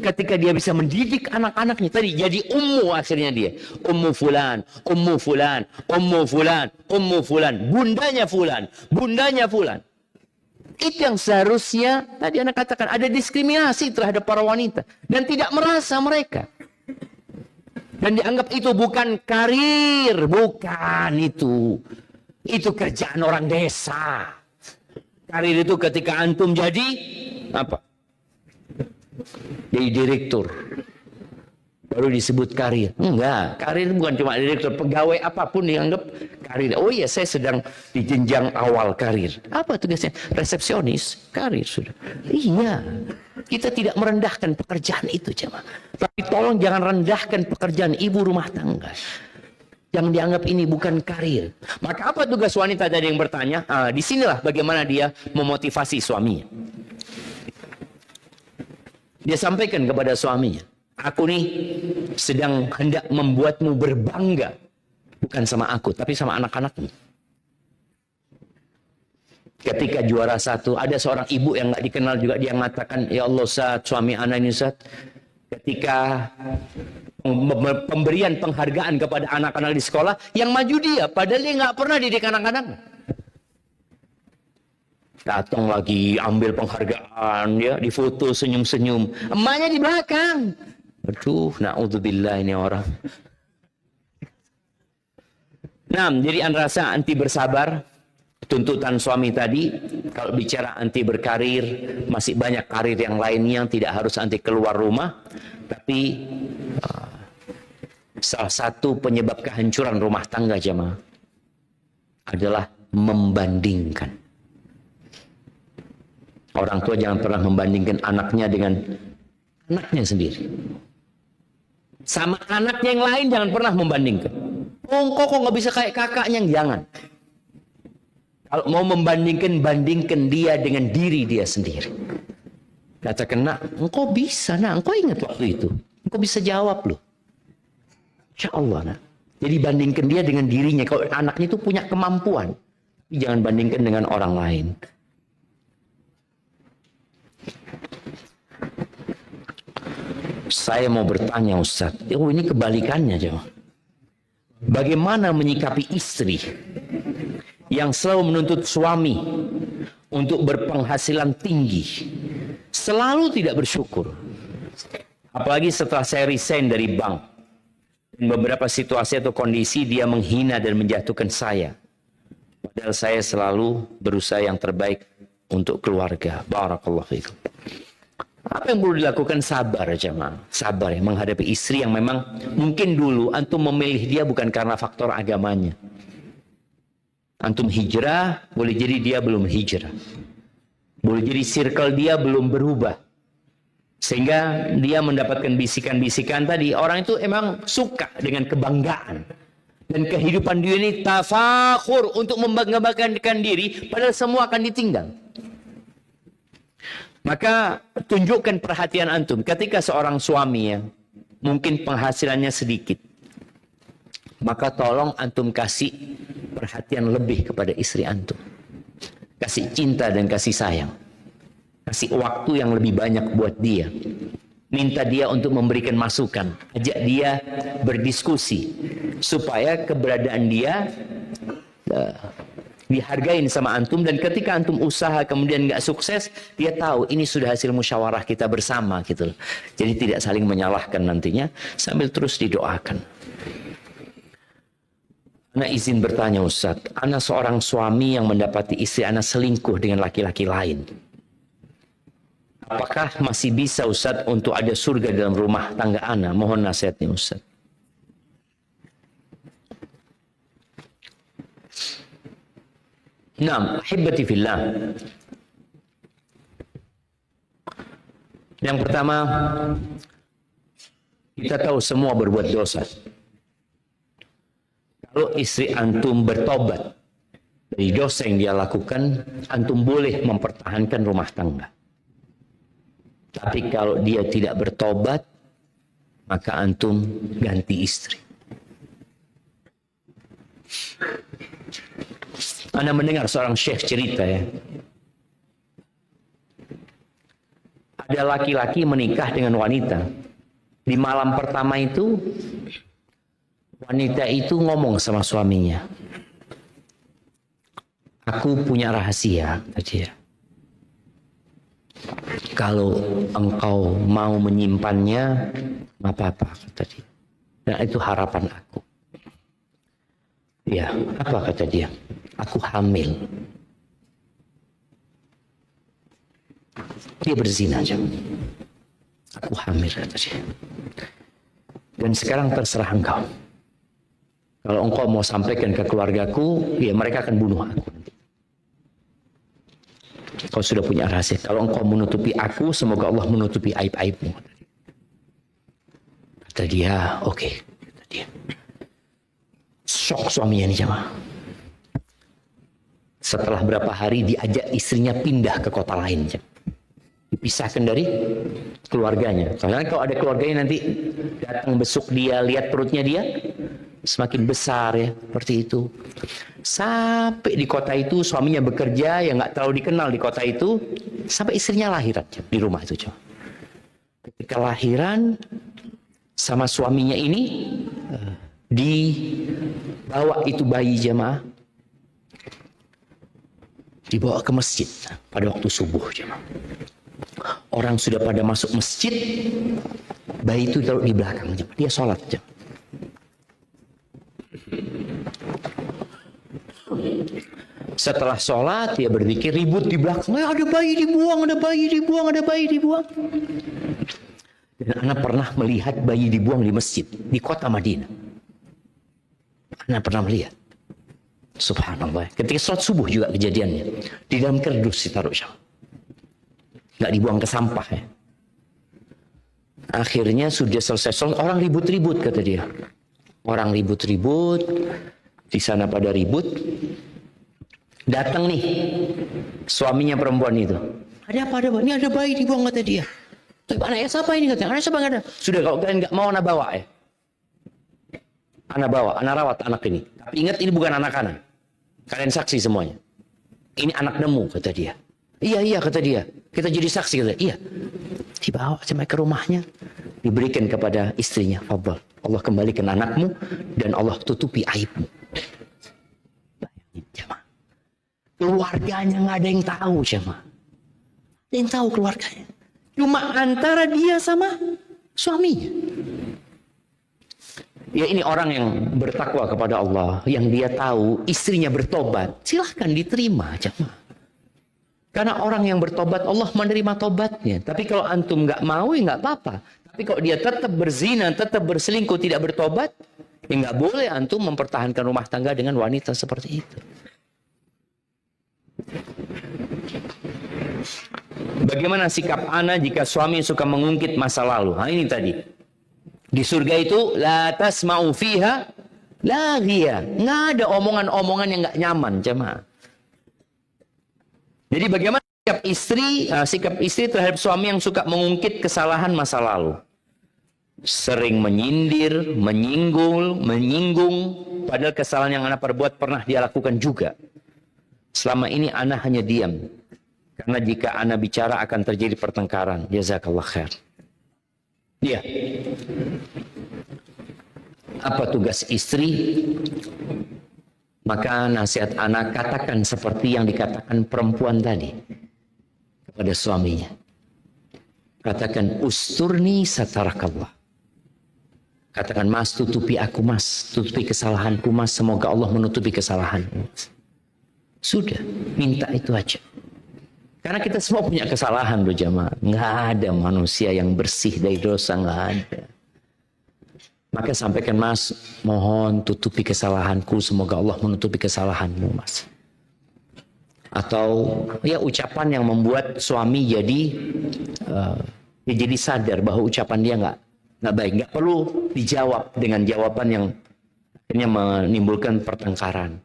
Speaker 1: ketika dia bisa mendidik anak-anaknya. Tadi jadi ummu akhirnya dia. Ummu fulan, ummu fulan, ummu fulan, ummu fulan. Bundanya fulan, bundanya fulan. Itu yang seharusnya tadi anak katakan ada diskriminasi terhadap para wanita. Dan tidak merasa mereka. Dan dianggap itu bukan karir. Bukan itu. Itu kerjaan orang desa. Karir itu ketika antum jadi apa? Jadi direktur. Baru disebut karir. Enggak, karir bukan cuma direktur, pegawai apapun dianggap karir. Oh iya, saya sedang di jenjang awal karir. Apa tugasnya? Resepsionis, karir sudah. Iya. Kita tidak merendahkan pekerjaan itu, jemaah. Tapi tolong jangan rendahkan pekerjaan ibu rumah tangga. Yang dianggap ini bukan karir. Maka apa tugas wanita tadi yang bertanya? Disinilah bagaimana dia memotivasi suaminya. Dia sampaikan kepada suaminya, aku nih sedang hendak membuatmu berbangga. Bukan sama aku, tapi sama anak-anakmu. Ketika juara satu, ada seorang ibu yang gak dikenal juga, dia mengatakan, ya Allah Ustaz, suami anak ini Ustaz, ketika pemberian penghargaan kepada anak-anak di sekolah, yang maju dia, padahal dia nggak pernah didik anak-anak. Datang lagi, ambil penghargaan, ya, difoto senyum-senyum. Emaknya di belakang. Aduh, na'udzubillah ini orang. Nah, jadi anda rasa anti bersabar, tuntutan suami tadi, kalau bicara anti berkarir, masih banyak karir yang lainnya yang tidak harus anti keluar rumah. Tapi salah satu penyebab kehancuran rumah tangga jemaah adalah membandingkan. Orang tua jangan pernah membandingkan anaknya dengan anaknya sendiri. Sama anaknya yang lain jangan pernah membandingkan. Oh, kok nggak bisa kayak kakaknya? Jangan. Kalau mau membandingkan, bandingkan dia dengan diri dia sendiri. Katakan, nak, engkau bisa, nak, engkau ingat waktu itu. Engkau bisa jawab loh. Insya Allah, nak. Jadi bandingkan dia dengan dirinya. Kalau anaknya itu punya kemampuan. Jangan bandingkan dengan orang lain. Saya mau bertanya Ustaz. Oh, ini kebalikannya, jemaah. Bagaimana menyikapi istri yang selalu menuntut suami untuk berpenghasilan tinggi, selalu tidak bersyukur. Apalagi setelah saya resign dari bank, in beberapa situasi atau kondisi dia menghina dan menjatuhkan saya, padahal saya selalu berusaha yang terbaik untuk keluarga. Barakallahu fiikum. Apa yang perlu dilakukan? Sabar, jemaah. Sabar ya, menghadapi istri yang memang mungkin dulu antum memilih dia bukan karena faktor agamanya. Antum hijrah, boleh jadi dia belum hijrah. Boleh jadi circle dia belum berubah. Sehingga dia mendapatkan bisikan-bisikan tadi. Orang itu emang suka dengan kebanggaan. Dan kehidupan dia ini tafakhur untuk membanggakan diri, padahal semua akan ditinggal. Maka tunjukkan perhatian antum. Ketika seorang suami yang mungkin penghasilannya sedikit, maka tolong antum kasih perhatian lebih kepada istri antum. Kasih cinta dan kasih sayang. Kasih waktu yang lebih banyak buat dia. Minta dia untuk memberikan masukan. Ajak dia berdiskusi. Supaya keberadaan dia dihargain sama antum. Dan ketika antum usaha kemudian nggak sukses, dia tahu ini sudah hasil musyawarah kita bersama gitu loh. Jadi tidak saling menyalahkan nantinya, sambil terus didoakan. Ana izin bertanya Ustaz, ana seorang suami yang mendapati istri ana selingkuh dengan laki-laki lain. Apakah masih bisa Ustaz untuk ada surga dalam rumah tangga ana? Mohon nasihatnya Ustaz. Naam, ahibbati fillah. Yang pertama, kita tahu semua berbuat dosa. Kalau istri antum bertobat dari dosa yang dia lakukan, antum boleh mempertahankan rumah tangga. Tapi kalau dia tidak bertobat, maka antum ganti istri. Anda mendengar seorang syekh cerita ya. Ada laki-laki menikah dengan wanita. Di malam pertama itu, wanita itu ngomong sama suaminya. Aku punya rahasia, kata dia. Kalau engkau mau menyimpannya, nggak apa-apa, kata dia. Dan itu harapan aku. Ya, apa kata dia? Aku hamil. Dia berzina aja. Aku hamil, kata dia. Dan sekarang terserah engkau. Kalau engkau mau sampaikan ke keluargaku, ya mereka akan bunuh aku nanti. Kau sudah punya rahasia. Kalau engkau menutupi aku, semoga Allah menutupi aib-aibmu. Kata dia, oke. Kata dia. Shock suaminya nih jamaah. Setelah berapa hari diajak istrinya pindah ke kota lain. Dipisahkan dari keluarganya. Karena kalau ada keluarganya nanti datang besuk dia, lihat perutnya dia semakin besar ya, seperti itu. Sampai di kota itu suaminya bekerja yang nggak terlalu dikenal di kota itu, sampai istrinya lahiran di rumah itu. Ketika lahiran sama suaminya ini dibawa itu bayi jamaah, dibawa ke masjid pada waktu subuh jamaah. Orang sudah pada masuk masjid, bayi itu taruh di belakang jamaah. Dia sholat jamaah. Setelah sholat dia berzikir, ribut di belakang, ada bayi dibuang, ada bayi dibuang, ada bayi dibuang. Dan anak pernah melihat bayi dibuang di masjid di kota Madinah. Anak pernah melihat. Subhanallah. Ketika sholat subuh juga kejadiannya. Di dalam kerdus ditaruh sama. Nggak dibuang ke sampah ya. Akhirnya sudah selesai sholat, orang ribut-ribut kata dia. Orang ribut-ribut, di sana pada ribut. Datang nih suaminya perempuan itu. Ada apa, ada apa? Ini ada bayi dibuang kata dia. Tapi anaknya siapa ini katanya? Anaknya siapa nggak ada? Sudah kalau kalian nggak mau anak bawa ya. Anak bawa, anak rawat anak ini. Tapi ingat ini bukan anak anak. Kalian saksi semuanya. Ini anak nemu kata dia. Iya kata dia. Kita jadi saksi kata dia. Iya. Dibawa sampai ke rumahnya. Diberikan kepada istrinya. Fadhal. Allah kembalikan anakmu dan Allah tutupi aibmu. Bayangin jemaah. Keluarganya nggak ada yang tahu jemaah. Ada yang tahu keluarganya. Cuma antara dia sama suaminya. Ya ini orang yang bertakwa kepada Allah, yang dia tahu istrinya bertobat, silahkan diterima jemaah. Karena orang yang bertobat Allah menerima tobatnya. Tapi kalau antum nggak mau ya nggak apa-apa. Tapi kalau dia tetap berzina, tetap berselingkuh, tidak bertobat, ya nggak boleh antum mempertahankan rumah tangga dengan wanita seperti itu. Bagaimana sikap ana jika suami suka mengungkit masa lalu? Nah ini tadi. Di surga itu la tasma'u fiha laghiya. Nggak ada omongan-omongan yang nggak nyaman, jemaah. Jadi bagaimana sikap istri terhadap suami yang suka mengungkit kesalahan masa lalu? Sering menyindir, menyinggung, padahal kesalahan yang anak perbuat pernah dia lakukan juga. Selama ini anak hanya diam. Karena jika anak bicara akan terjadi pertengkaran. Jazakallah khair. Ya. Apa tugas istri? Maka nasihat anak katakan seperti yang dikatakan perempuan tadi kepada suaminya. Katakan usturni satarakallah. Katakan mas, tutupi aku mas, tutupi kesalahanku mas, semoga Allah menutupi kesalahanmu. Sudah, minta itu aja. Karena kita semua punya kesalahan loh jamaah. Nggak ada manusia yang bersih dari dosa, nggak ada. Maka sampaikan mas, mohon tutupi kesalahanku, semoga Allah menutupi kesalahanmu mas. atau ya ucapan yang membuat suami jadi sadar bahwa ucapan dia nggak baik, nggak perlu dijawab dengan jawaban yang akhirnya menimbulkan pertengkaran.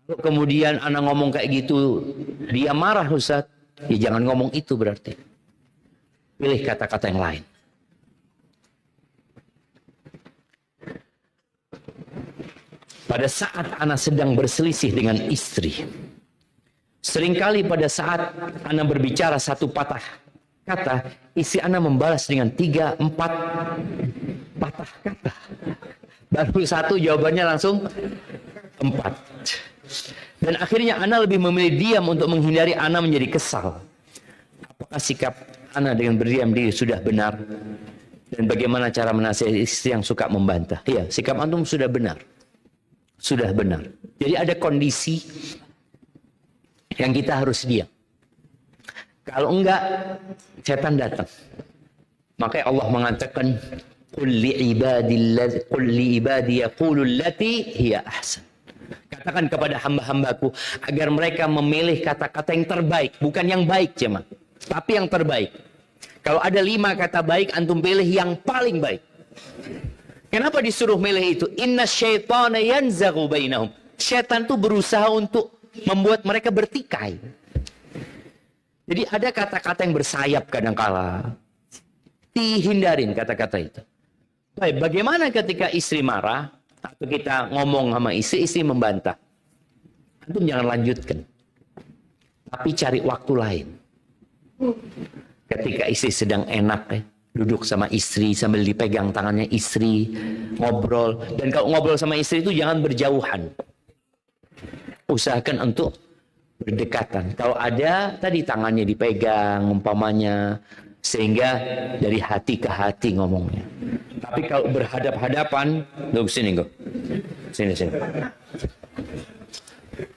Speaker 1: Kalau kemudian anak ngomong kayak gitu, dia marah Ustaz, ya jangan ngomong itu berarti. Pilih kata-kata yang lain. Pada saat anak sedang berselisih dengan istri, seringkali pada saat anak berbicara satu patah kata, istri anak membalas dengan 3-4 patah kata. Baru satu jawabannya langsung 4. Dan akhirnya anak lebih memilih diam untuk menghindari anak menjadi kesal. Apakah sikap anak dengan berdiam diri sudah benar? Dan bagaimana cara menasihati istri yang suka membantah? Iya, sikap antum sudah benar. Sudah benar. Jadi ada kondisi yang kita harus diam. Kalau enggak, setan datang. Makanya Allah mengatakan, "Qul li ibadi yaqulu allati hiya ahsan." Katakan kepada hamba-hambaku agar mereka memilih kata-kata yang terbaik, bukan yang baik jemaah, tapi yang terbaik. Kalau ada 5 kata baik, antum pilih yang paling baik. Kenapa disuruh milih itu? Inna syaitana yanzaghu bainahum. Syaitan itu berusaha untuk membuat mereka bertikai. Jadi ada kata-kata yang bersayap kadangkala. Dihindarin kata-kata itu. Baik, bagaimana ketika istri marah atau kita ngomong sama istri membantah? Antum jangan lanjutkan. Tapi cari waktu lain. Ketika istri sedang enak duduk sama istri sambil dipegang tangannya istri, ngobrol. Dan kalau ngobrol sama istri itu jangan berjauhan. Usahakan untuk berdekatan. Kalau ada tadi tangannya dipegang umpamanya, sehingga dari hati ke hati ngomongnya. Tapi kalau berhadap-hadapan, duduk sini kok. Sini.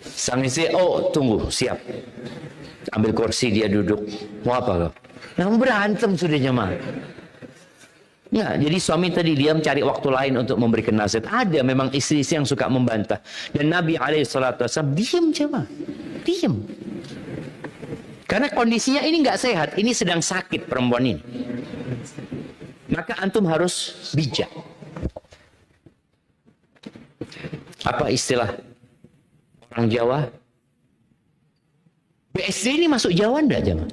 Speaker 1: Sang istri, oh tunggu, siap. Ambil kursi dia duduk. Mau apa kok? Nah, berantem sudah jemaah. Ya, jadi suami tadi diam cari waktu lain untuk memberikan nasihat. Ada memang istri-istri yang suka membantah. Dan Nabi SAW diam jemaah. Diam. Karena kondisinya ini nggak sehat. Ini sedang sakit perempuan ini. Maka antum harus bijak. Apa istilah orang Jawa? BSD ini masuk Jawa enggak jemaah?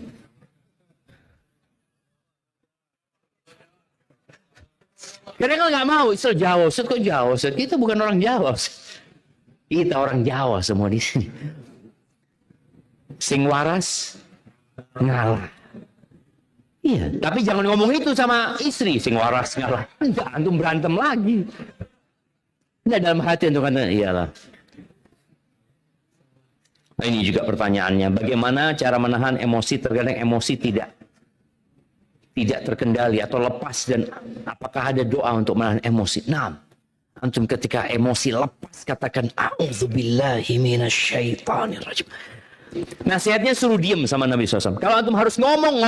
Speaker 1: Kadang-kadang nggak mau, istilah Jawa, Ustaz kok Jawa, Ustaz? Kita bukan orang Jawa, Ustaz. Kita orang Jawa semua di sini. Sing waras ngalah. Iya, tapi jangan ngomong itu sama istri, sing waras ngalah. Enggak, antum berantem lagi. Enggak, dalam hati antum kata, iyalah. Nah, ini juga pertanyaannya, bagaimana cara menahan emosi? Terkadang emosi tidak terkendali atau lepas, dan apakah ada doa untuk menahan emosi? Nah, antum ketika emosi lepas katakan a'udzubillahi minasyaitonirrajim. Nasihatnya suruh diam sama Nabi SAW. Kalau antum harus ngomong.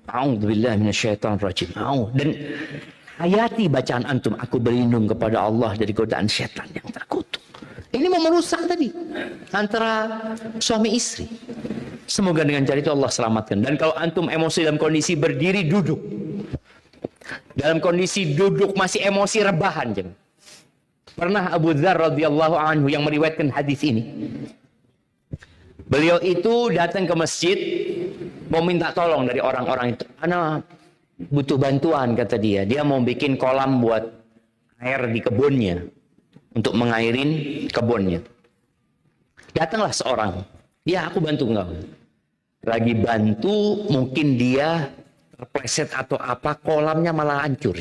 Speaker 1: A'udzubillahi minasyaitonirrajim. Dan hayati bacaan antum, aku berlindung kepada Allah dari godaan syaitan yang terkutuk. Ini mau merusak tadi antara suami istri. Semoga dengan cara itu Allah selamatkan. Dan kalau antum emosi dalam kondisi berdiri, duduk. Dalam kondisi duduk masih emosi, rebahan. Pernah Abu Dzar radhiyallahu anhu yang meriwayatkan hadis ini. Beliau itu datang ke masjid mau minta tolong dari orang-orang itu. Ana butuh bantuan, kata dia. Dia mau bikin kolam buat air di kebunnya untuk mengairin kebunnya. Datanglah seorang. Ya, aku bantu engkau. Lagi bantu, mungkin dia terpleset atau apa, kolamnya malah hancur.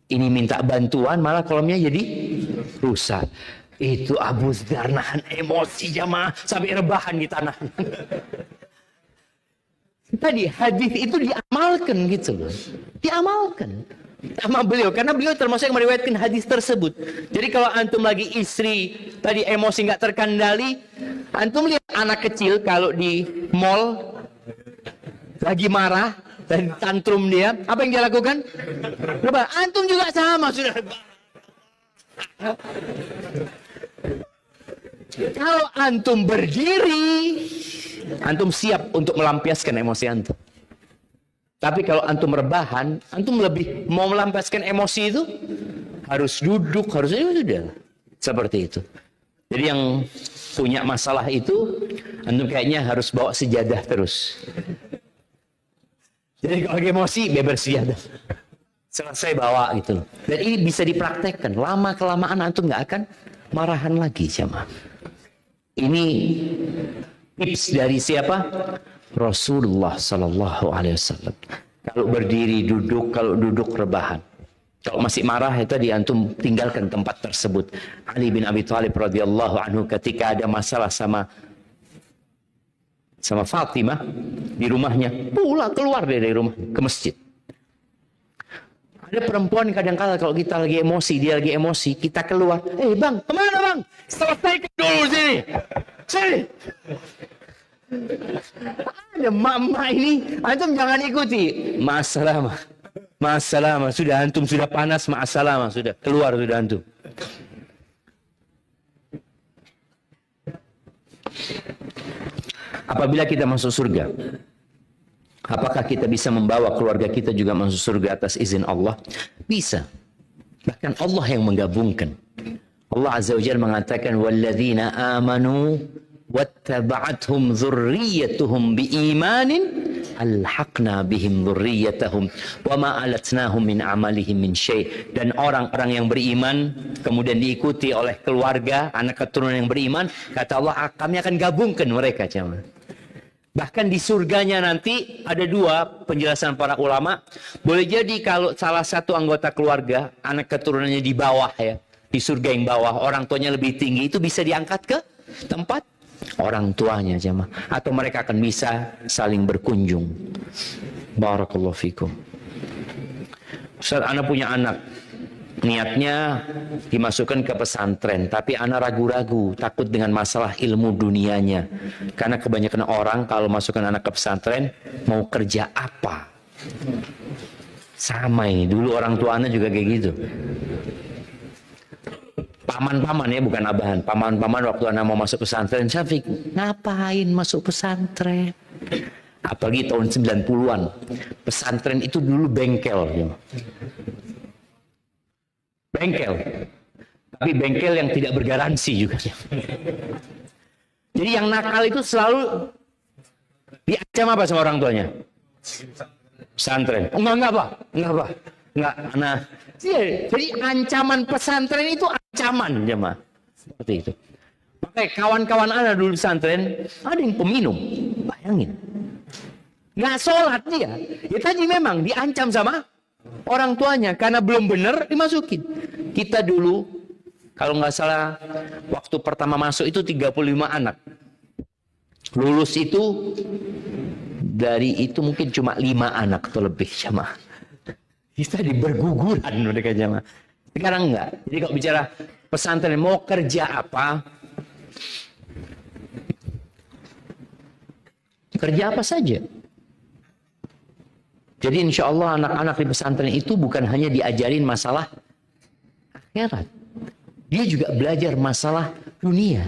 Speaker 1: Ini minta bantuan, malah kolamnya jadi rusak. Itu Abu Dzar nahan emosi jamaah sampai rebahan di tanah. Tadi hadis itu diamalkan gitu loh. Diamalkan sama beliau, karena beliau termasuk yang meriwayatkan hadis tersebut. Jadi kalau antum lagi istri tadi emosi nggak terkendali, antum lihat anak kecil kalau di mall lagi marah dan tantrum dia, apa yang dia lakukan? Coba antum juga sama sudah. Kalau antum berdiri, antum siap untuk melampiaskan emosi antum. Tapi kalau antum rebahan, antum lebih mau melampiaskan emosi itu harus duduk, harus ya sudah seperti itu. Jadi yang punya masalah itu, antum kayaknya harus bawa sejadah terus. Jadi kalau lagi emosi, beber sejadah. Selesai bawa gitu loh. Dan ini bisa dipraktekkan. Lama kelamaan antum nggak akan marahan lagi jamaah. Ini tips dari siapa? Rasulullah Sallallahu Alaihi Wasallam. Kalau berdiri duduk, kalau duduk rebahan. Kalau masih marah itu tadi antum tinggalkan tempat tersebut. Ali bin Abi Thalib radhiyallahu anhu ketika ada masalah sama Fatimah di rumahnya, keluar dari rumah ke masjid. Ada perempuan kadang-kala kalau kita lagi emosi, dia lagi emosi, kita keluar. Bang, kemana bang? Selesaikan dulu sini. Sini. Ada mama ini, antum jangan ikuti. Masalah, sudah antum sudah panas, masalah, sudah keluar sudah antum. Apabila kita masuk surga, apakah kita bisa membawa keluarga kita juga masuk surga atas izin Allah? Bisa. Bahkan Allah yang menggabungkan. Allah Azza wa Jalla mengatakan, "Walladzina amanu wattaba'athum dzurriyyatuhum biimanin alhaqna bihim dzurriyyatahum wa ma alatnahum min amalihim min syai'." Dan orang-orang yang beriman kemudian diikuti oleh keluarga, anak keturunan yang beriman, kata Allah, kami akan gabungkan mereka, jemaah. Bahkan di surganya nanti ada dua penjelasan para ulama. Boleh jadi kalau salah satu anggota keluarga, anak keturunannya di bawah ya, di surga yang bawah, orang tuanya lebih tinggi, itu bisa diangkat ke tempat orang tuanya jemaah. Atau mereka akan bisa saling berkunjung. Barakallahu fikum. Ustaz, ana punya anak. Niatnya dimasukkan ke pesantren, tapi anak ragu-ragu, takut dengan masalah ilmu dunianya. Karena kebanyakan orang kalau masukkan anak ke pesantren, mau kerja apa? Sama ini, dulu orang tua anak juga kayak gitu. Paman-paman ya, bukan abahan. Paman-paman waktu anak mau masuk pesantren, Syafiq, ngapain masuk pesantren? Apalagi tahun 90-an. Pesantren itu dulu bengkel. Ya. Bengkel, tapi bengkel yang tidak bergaransi juga. Jadi yang nakal itu selalu diancam apa sama orang tuanya? Pesantren. Enggak apa. Nah, jadi ancaman pesantren itu ancaman, jemaah. Seperti itu. Makanya kawan-kawan anak dulu pesantren ada yang peminum, bayangin. Nggak sholat dia. Ya tadi memang diancam sama orang tuanya karena belum benar dimasukin. Kita dulu kalau nggak salah waktu pertama masuk itu 35 anak. Lulus itu dari itu mungkin cuma 5 anak atau lebih jamaah. Kita berguguran mereka jamaah. Sekarang enggak. Jadi kalau bicara pesantren mau kerja apa? Kerja apa saja. Jadi insya Allah anak-anak di pesantren itu bukan hanya diajarin masalah akhirat. Dia juga belajar masalah dunia.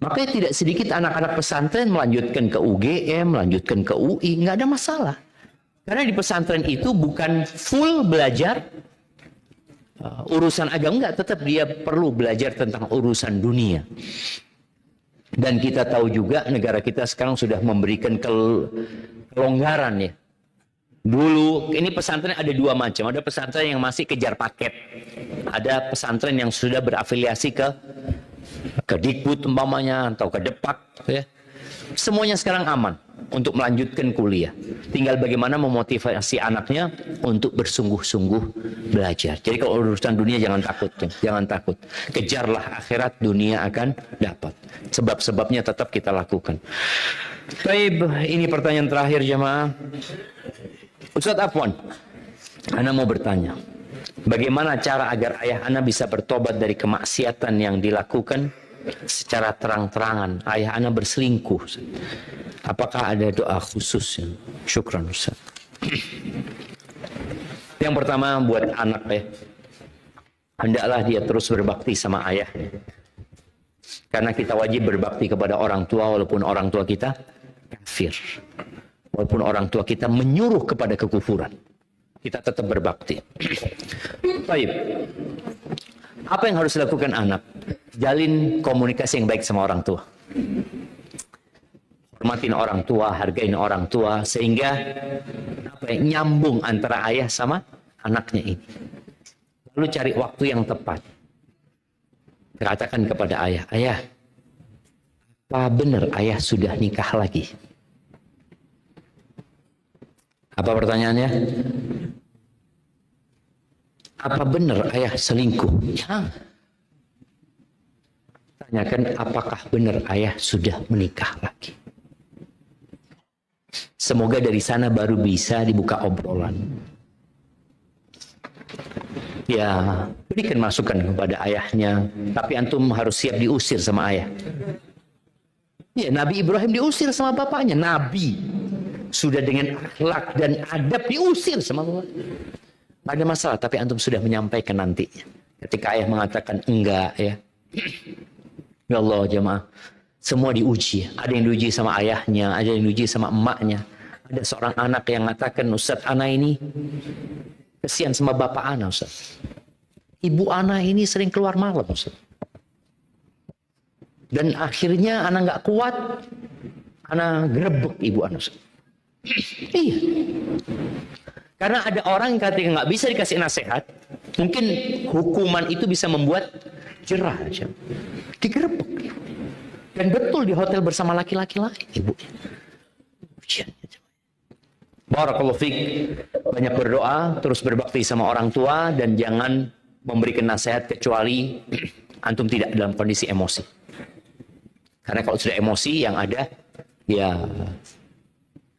Speaker 1: Makanya tidak sedikit anak-anak pesantren melanjutkan ke UGM, melanjutkan ke UI, nggak ada masalah. Karena di pesantren itu bukan full belajar urusan agama, nggak, tetap dia perlu belajar tentang urusan dunia. Dan kita tahu juga negara kita sekarang sudah memberikan kelonggaran ya. Dulu ini pesantren ada dua macam. Ada pesantren yang masih kejar paket. Ada pesantren yang sudah berafiliasi ke Dikbud umpamanya atau ke Depak ya. Semuanya sekarang aman untuk melanjutkan kuliah. Tinggal bagaimana memotivasi anaknya untuk bersungguh-sungguh belajar. Jadi kalau urusan dunia jangan takut. Kejarlah akhirat, dunia akan dapat. Sebab-sebabnya tetap kita lakukan. Baik, ini pertanyaan terakhir jemaah. Ustaz Afwan, ana mau bertanya, bagaimana cara agar ayah ana bisa bertobat dari kemaksiatan yang dilakukan secara terang-terangan? Ayah ana berselingkuh. Apakah ada doa khusus? Syukran Ustaz. Yang pertama buat anak ya, hendaklah dia terus berbakti sama ayah. Karena kita wajib berbakti kepada orang tua walaupun orang tua kita kafir. Walaupun orang tua kita menyuruh kepada kekufuran, kita tetap berbakti. Baik. Apa yang harus dilakukan anak? Jalin komunikasi yang baik sama orang tua. Hormatin orang tua, hargain orang tua, sehingga nyambung antara ayah sama anaknya ini. Lalu cari waktu yang tepat. Katakan kepada ayah, ayah, apa benar ayah sudah nikah lagi? Apa pertanyaannya? Apa benar ayah selingkuh? Ya. Tanyakan, apakah benar ayah sudah menikah lagi? Semoga dari sana baru bisa dibuka obrolan. Ya, berikan masukan kepada ayahnya, tapi antum harus siap diusir sama ayah. Ya, Nabi Ibrahim diusir sama bapaknya. Nabi sudah dengan akhlak dan adab diusir sama bapak. Tidak ada masalah, tapi antum sudah menyampaikan nantinya. Ketika ayah mengatakan enggak, ya. Ya Allah, jemaah. Semua diuji. Ada yang diuji sama ayahnya, ada yang diuji sama emaknya. Ada seorang anak yang mengatakan, Ustaz, anak ini kesian sama bapak anak, Ustaz. Ibu anak ini sering keluar malam, Ustaz. Dan akhirnya anak nggak kuat, anak gerebek ibu anak, Ustaz. Iya. Karena ada orang yang katanya nggak bisa dikasih nasihat, mungkin hukuman itu bisa membuat jerah, digerebek. Dan betul di hotel bersama laki-laki lain, ibunya. Barakallahu fiik. Banyak berdoa, terus berbakti sama orang tua, dan jangan memberikan nasihat kecuali antum tidak dalam kondisi emosi. Karena kalau sudah emosi, yang ada ya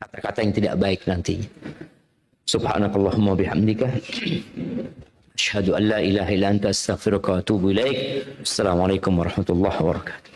Speaker 1: kata-kata yang tidak baik nantinya. Subhanakallahumma bihamdika asyhadu an la ilaha illa anta astaghfiruka wa atubu ilaik. Assalamualaikum warahmatullahi wabarakatuh.